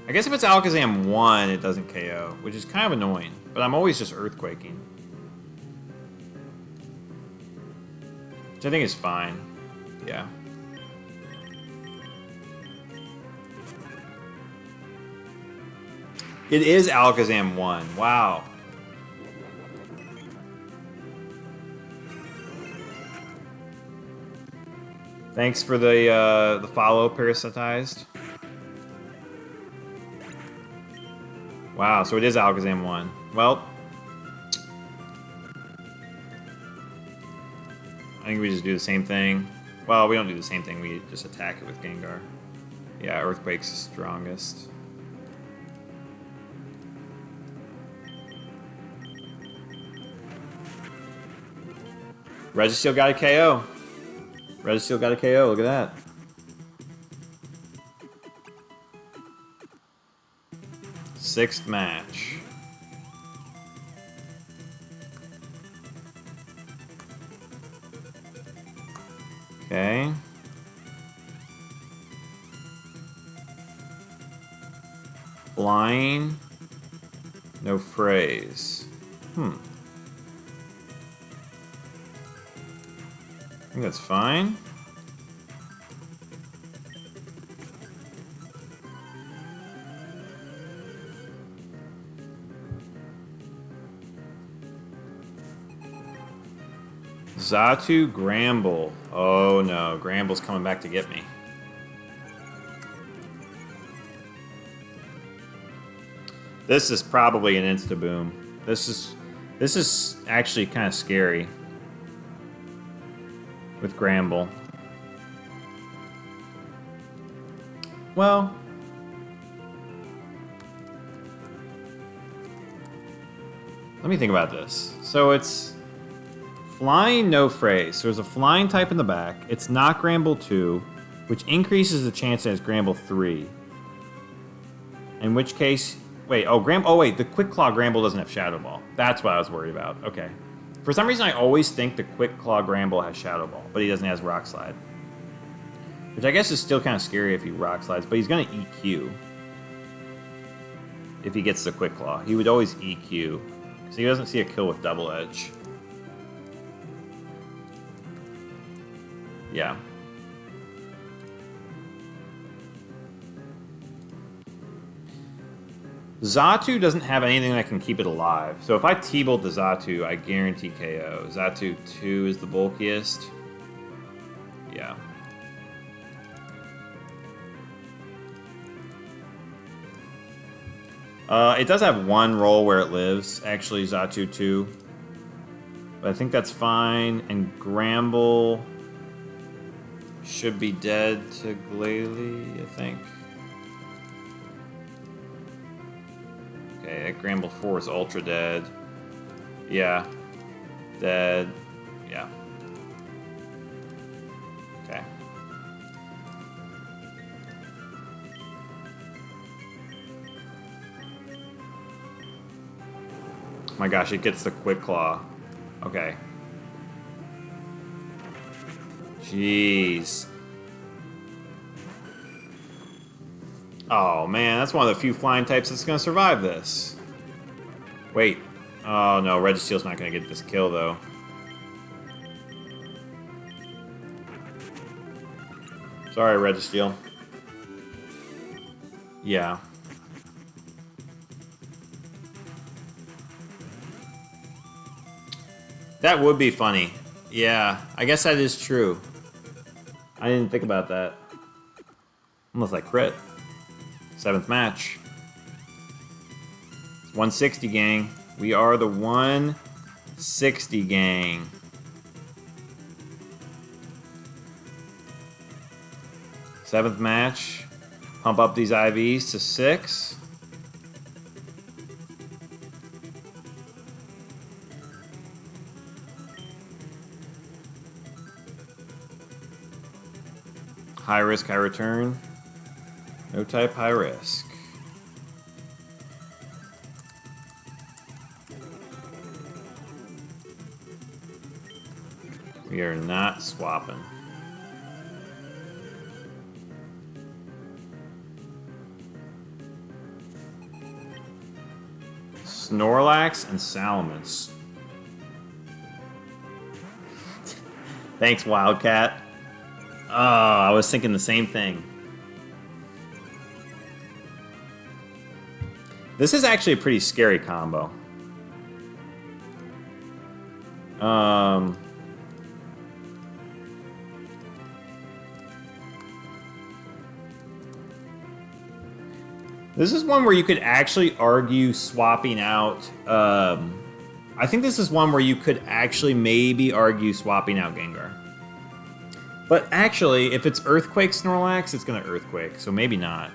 I guess if it's Alakazam 1, it doesn't KO, which is kind of annoying. But I'm always just Earthquaking. Which I think is fine. Yeah. It is Alakazam 1. Wow. Thanks for the follow, Parasitized. Wow, so it is Alakazam 1. Well, I think we just do the same thing. Well, we don't do the same thing. We just attack it with Gengar. Yeah, Earthquake's the strongest. Registeel got a KO. Registeel got a KO. Look at that. Sixth match. Okay. Flying. No phrase. I think that's fine. Xatu Gramble. Oh no, Gramble's coming back to get me. This is probably an insta-boom. This is actually kind of scary with Gramble. Well, Let me think about this. So it's flying, no phrase. So there's a flying type in the back. It's not Gramble 2, which increases the chance that it's Gramble 3. In which case, wait, the Quick Claw Gramble doesn't have Shadow Ball. That's what I was worried about. Okay. For some reason, I always think the Quick Claw Gramble has Shadow Ball, but he doesn't have Rock Slide. Which I guess is still kind of scary if he Rock Slides, but he's going to EQ. If he gets the Quick Claw. He would always EQ. So he doesn't see a kill with Double Edge. Yeah. Xatu doesn't have anything that can keep it alive. So if I T-Bolt the Xatu, I guarantee KO. Xatu 2 is the bulkiest. Yeah. It does have one roll where it lives, actually, Xatu 2. But I think that's fine. And Gramble should be dead to Glalie, I think. Okay, Gramble 4 is ultra dead. Yeah. Dead. Yeah. Okay. Oh my gosh, it gets the Quick Claw. Okay. Jeez. Oh man, that's one of the few flying types that's gonna survive this. Wait. Oh no, Registeel's not gonna get this kill though. Sorry, Registeel. Yeah. That would be funny. Yeah, I guess that is true. I didn't think about that. Unless I crit. 7th match. It's 160, gang. We are the 160 gang. Seventh match. Pump up these IVs to 6. High risk, high return. No type, high risk. We are not swapping. Snorlax and Salamence. Thanks, Wildcat. Oh, I was thinking the same thing. This is actually a pretty scary combo. This is one where you could actually argue swapping out. I think this is one where you could actually maybe argue swapping out Gengar. But actually, if it's Earthquake Snorlax, it's going to Earthquake, so maybe not.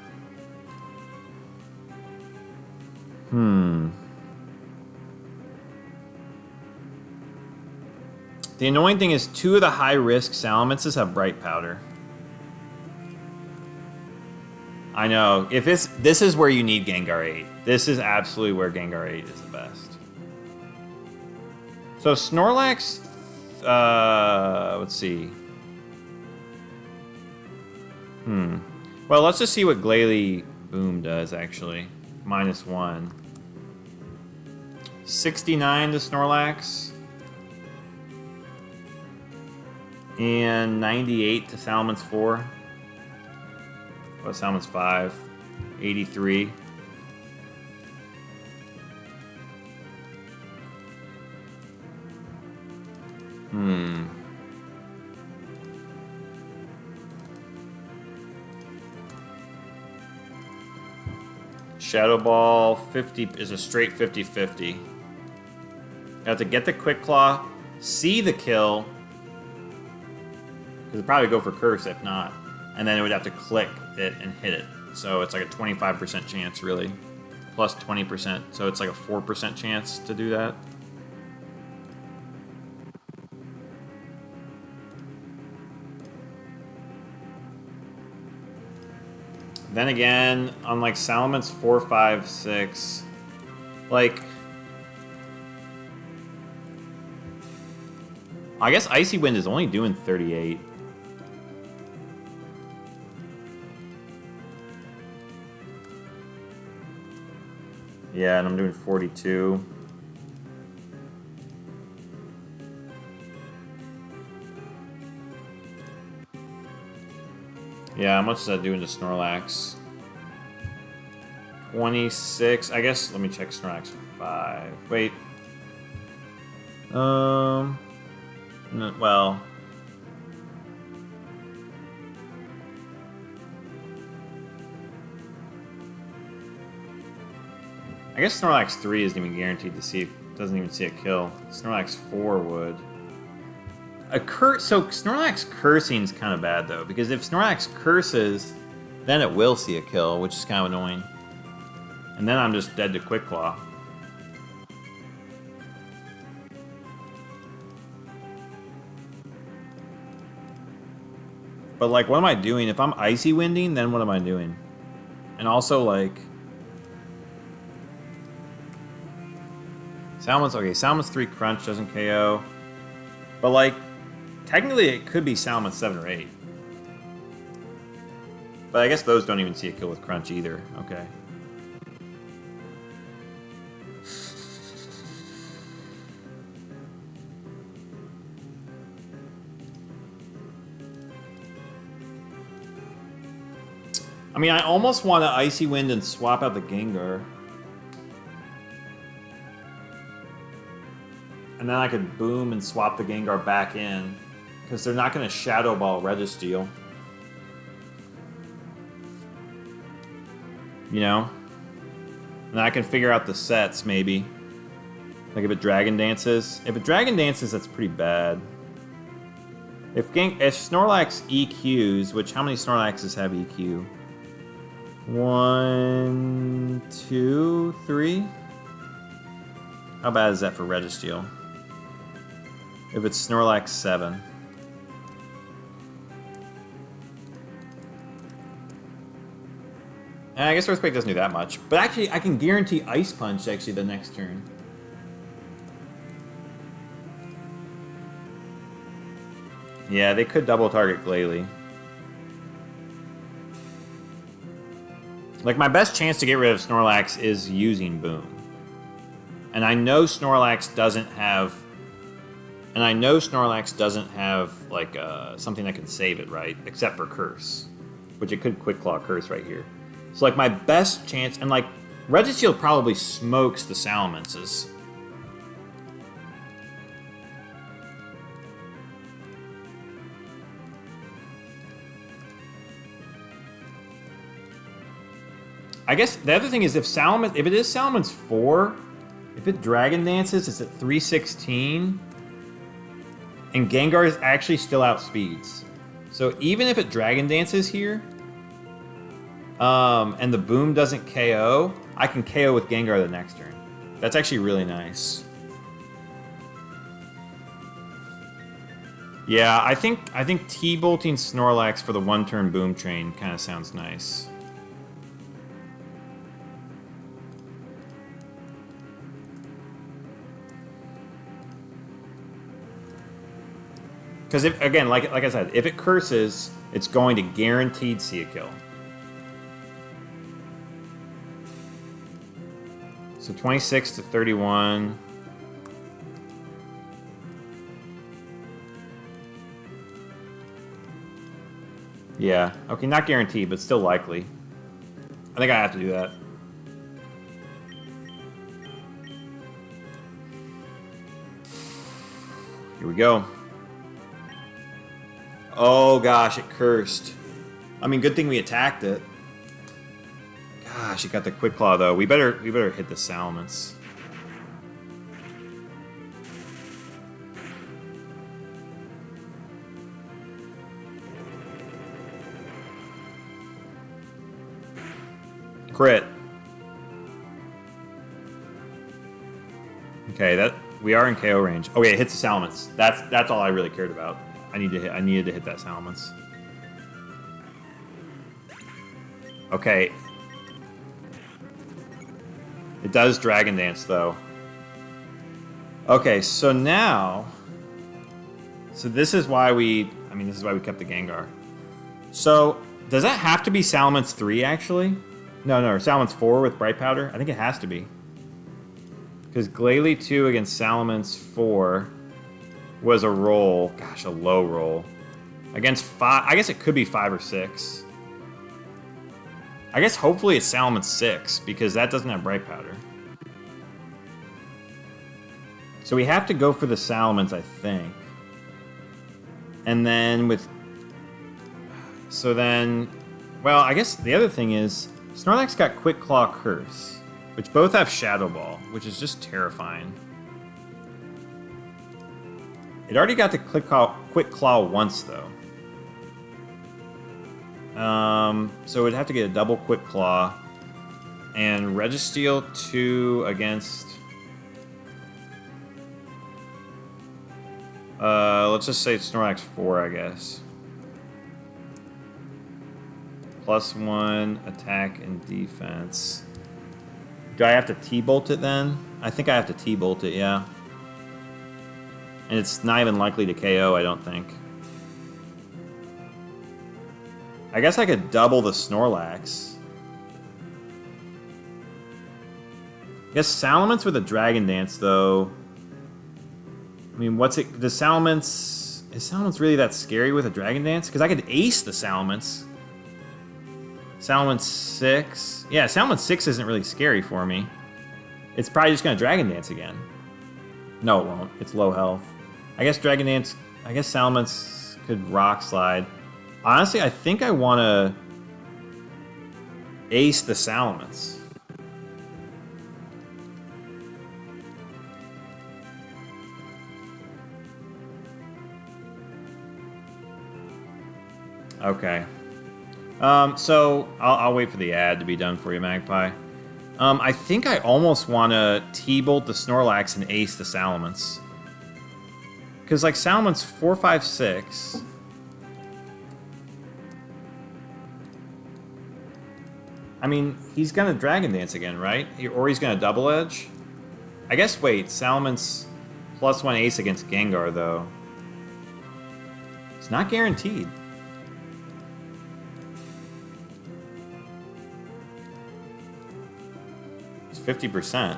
The annoying thing is 2 of the high-risk Salamences have Bright Powder. I know. If this is where you need Gengar 8. This is absolutely where Gengar 8 is the best. So Snorlax, let's see. Well, let's just see what Glalie Boom does, actually. -1. 69 to Snorlax. And 98 to Salamence 4. Oh, Salamence 5. 83. Shadow Ball 50 is a straight 50-50. You have to get the Quick Claw, see the kill, because it'd probably go for Curse if not, and then it would have to click it and hit it. So it's like a 25% chance, really, plus 20%. So it's like a 4% chance to do that. Then again, on like Salamence 4, 5, 6, like, I guess Icy Wind is only doing 38. Yeah, and I'm doing 42. Yeah, how much is that doing to Snorlax? 26. I guess, let me check Snorlax 5. Wait. No, well. I guess Snorlax 3 isn't even guaranteed to see, doesn't even see a kill. Snorlax 4 would. So Snorlax cursing is kind of bad though, because if Snorlax curses, then it will see a kill, which is kind of annoying. And then I'm just dead to Quick Claw. But like, what am I doing? If I'm Icy Winding, then what am I doing? And also like, Salamence, okay, Salamence 3 Crunch doesn't KO. But like, technically it could be Salamence 7 or 8. But I guess those don't even see a kill with Crunch either. Okay. I mean, I almost want to Icy Wind and swap out the Gengar. And then I could boom and swap the Gengar back in. Because they're not going to Shadow Ball Registeel. You know? And I can figure out the sets, maybe. Like if it Dragon Dances. If it Dragon Dances, that's pretty bad. If Snorlax EQs, which how many Snorlaxes have EQ? 1, 2, 3. How bad is that for Registeel? If it's Snorlax 7. And I guess Earthquake doesn't do that much. But actually, I can guarantee Ice Punch actually the next turn. Yeah, they could double target Glalie. Like, my best chance to get rid of Snorlax is using Boom. And I know Snorlax doesn't have... And I know Snorlax doesn't have, like, something that can save it, right? Except for Curse. Which it could Quick Claw Curse right here. So, like, my best chance... And, like, Registeel probably smokes the Salamences. I guess the other thing is if it is Salamence 4, if it Dragon Dances, it's at 316, and Gengar is actually still outspeeds. So even if it Dragon Dances here, and the Boom doesn't KO, I can KO with Gengar the next turn. That's actually really nice. Yeah, I think T-bolting Snorlax for the one-turn Boom Train kind of sounds nice. Because if again, like I said, if it curses, it's going to guaranteed see a kill. So 26 to 31. Yeah. Okay, not guaranteed, but still likely. I think I have to do that. Here we go. Oh gosh, it cursed. I mean, good thing we attacked it. Gosh, it got the Quick Claw though. We better hit the Salamence. Crit. Okay, that we are in KO range. Oh yeah, it hits the Salamence. That's all I really cared about. I needed to hit that Salamence. Okay. It does Dragon Dance, though. Okay, so now... So this is why we... I mean, this is why we kept the Gengar. So, does that have to be Salamence 3, actually? No, Salamence 4 with Bright Powder? I think it has to be. Because Glalie 2 against Salamence 4 was a roll. Gosh, a low roll. Against 5... I guess it could be 5 or 6. I guess hopefully it's Salamence 6, because that doesn't have Bright Powder. So we have to go for the Salamence, I think. And then with... So then... Well, I guess the other thing is... Snorlax got Quick Claw Curse, which both have Shadow Ball, which is just terrifying. It already got the Quick Claw once, though. So it'd have to get a double Quick Claw. And Registeel 2 against... let's just say Snorlax 4, I guess. +1 attack and defense. Do I have to T-Bolt it then? I think I have to T-Bolt it, yeah. And it's not even likely to KO, I don't think. I guess I could double the Snorlax. I guess Salamence with a Dragon Dance, though. I mean, what's it... Does Salamence... Is Salamence really that scary with a Dragon Dance? Because I could ace the Salamence. Salamence 6. Yeah, Salamence 6 isn't really scary for me. It's probably just going to Dragon Dance again. No, it won't. It's low health. I guess Dragon Dance... I guess Salamence could Rock Slide. Honestly, I think I want to ace the Salamence. Okay. So I'll wait for the ad to be done for you, Magpie. I think I almost want to T-Bolt the Snorlax and ace the Salamence. Because, like, Salamence 4, 5, 6... I mean, he's going to Dragon Dance again, right? Or he's going to Double Edge? I guess, wait, Salamence +1 ace against Gengar, though. It's not guaranteed. It's 50%.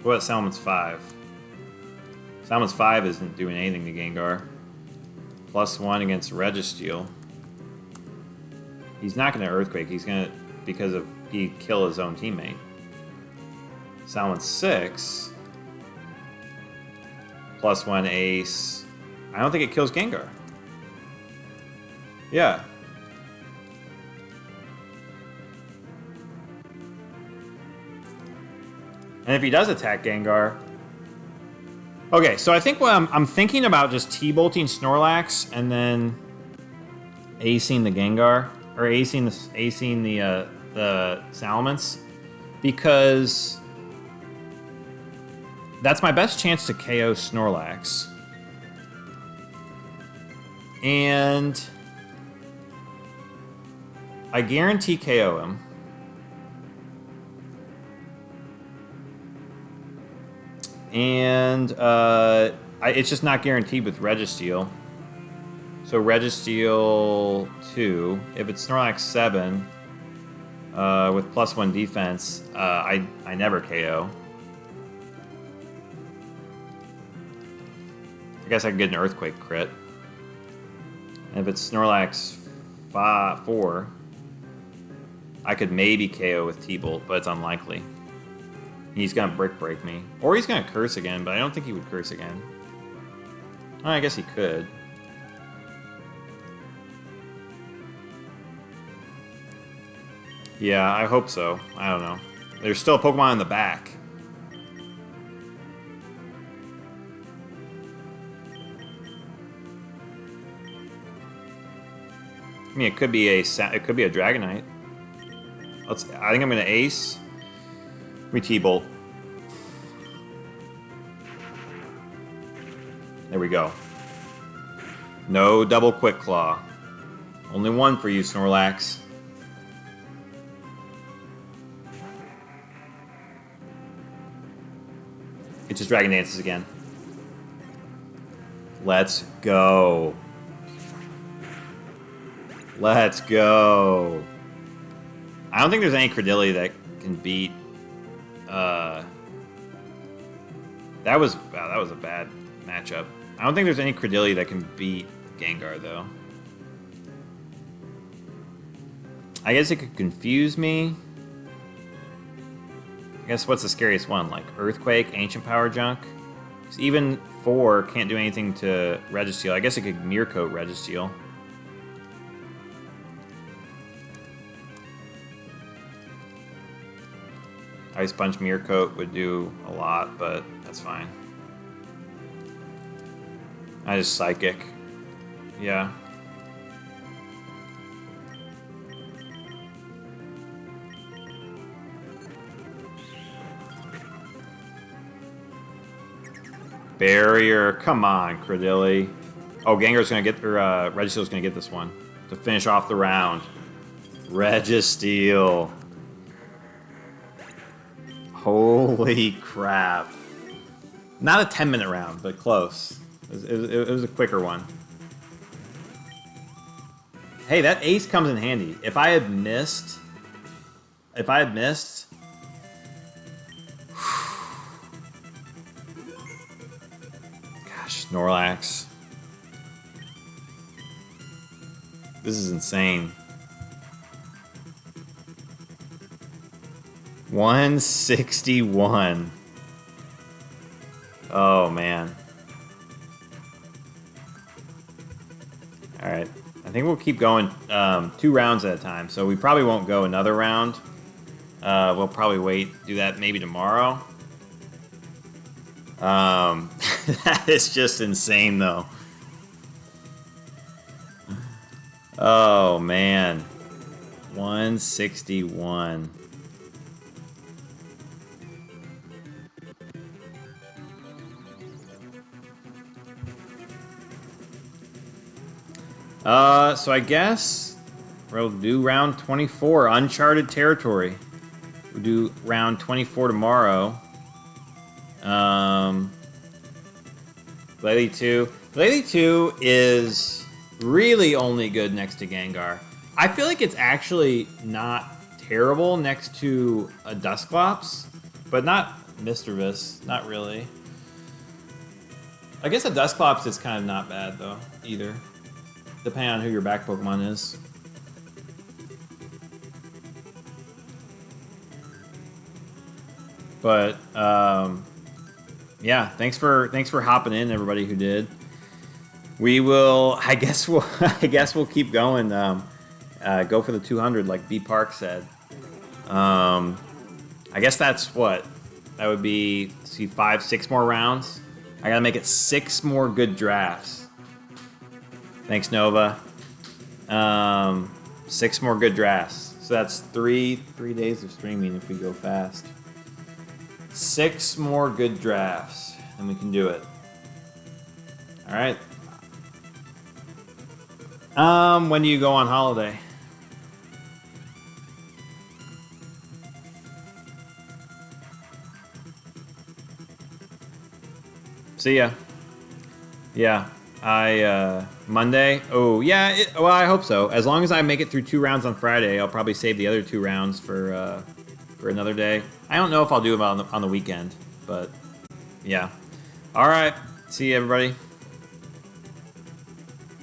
What about Salamence 5? Salamence 5 isn't doing anything to Gengar. +1 against Registeel. He's not going to Earthquake. He's going to... Because of he'd kill his own teammate. Salamence 6. +1 ace. I don't think it kills Gengar. Yeah. And if he does attack Gengar... Okay, so I think what I'm thinking about just T-Bolting Snorlax and then acing the Gengar. Or acing the Salamence, because that's my best chance to KO Snorlax. And I guarantee KO him. And it's just not guaranteed with Registeel. So Registeel 2, if it's Snorlax 7, with +1 defense, I never KO. I guess I could get an Earthquake crit. And if it's Snorlax 4, I could maybe KO with T-Bolt, but it's unlikely. He's gonna Brick Break me. Or he's gonna Curse again, but I don't think he would Curse again. Oh, I guess he could. Yeah, I hope so. I don't know. There's still a Pokemon in the back. I mean, it could be a Dragonite. I think I'm gonna ace. We T-Bolt. There we go. No double Quick Claw. Only one for you, Snorlax. Just Dragon Dances again. Let's go. Let's go. I don't think there's any Credilli that can beat... that was a bad matchup. I don't think there's any Credilli that can beat Gengar, though. I guess it could confuse me. I guess what's the scariest one? Like Earthquake, Ancient Power Junk? 'Cause even 4 can't do anything to Registeel. I guess it could Mirror Coat Registeel. Ice Punch Mirror Coat would do a lot, but that's fine. I just Psychic. Yeah. Barrier, come on, Credilli. Oh, Gengar's gonna get, or Registeel's gonna get this one to finish off the round. Registeel. Holy crap. Not a 10-minute round, but close. It was a quicker one. Hey, that ace comes in handy. If I had missed... Gosh, Snorlax. This is insane. 161. Oh, man. Alright. I think we'll keep going 2 rounds at a time, so we probably won't go another round. We'll probably do that maybe tomorrow. That is just insane, though. Oh, man. 161. So I guess we'll do round 24, Uncharted Territory. We'll do round 24 tomorrow. Glalie 2. Glalie 2 is really only good next to Gengar. I feel like it's actually not terrible next to a Dusclops, but not Misdreavus. Not really. I guess a Dusclops is kind of not bad, though, either. Depending on who your back Pokemon is. But yeah, thanks for hopping in, everybody who did. We will. I guess we'll keep going. Go for the 200, like B Park said. I guess that's what that would be. See, 5, 6 more rounds. I gotta make it 6 more good drafts. Thanks, Nova. 6 more good drafts. So that's 3 days of streaming if we go fast. 6 more good drafts, and we can do it. All right. When do you go on holiday? See ya. Yeah. Monday? Oh, yeah, well, I hope so. As long as I make it through 2 rounds on Friday, I'll probably save the other 2 rounds for another day. I don't know if I'll do them on the weekend, but yeah. All right. See you, everybody.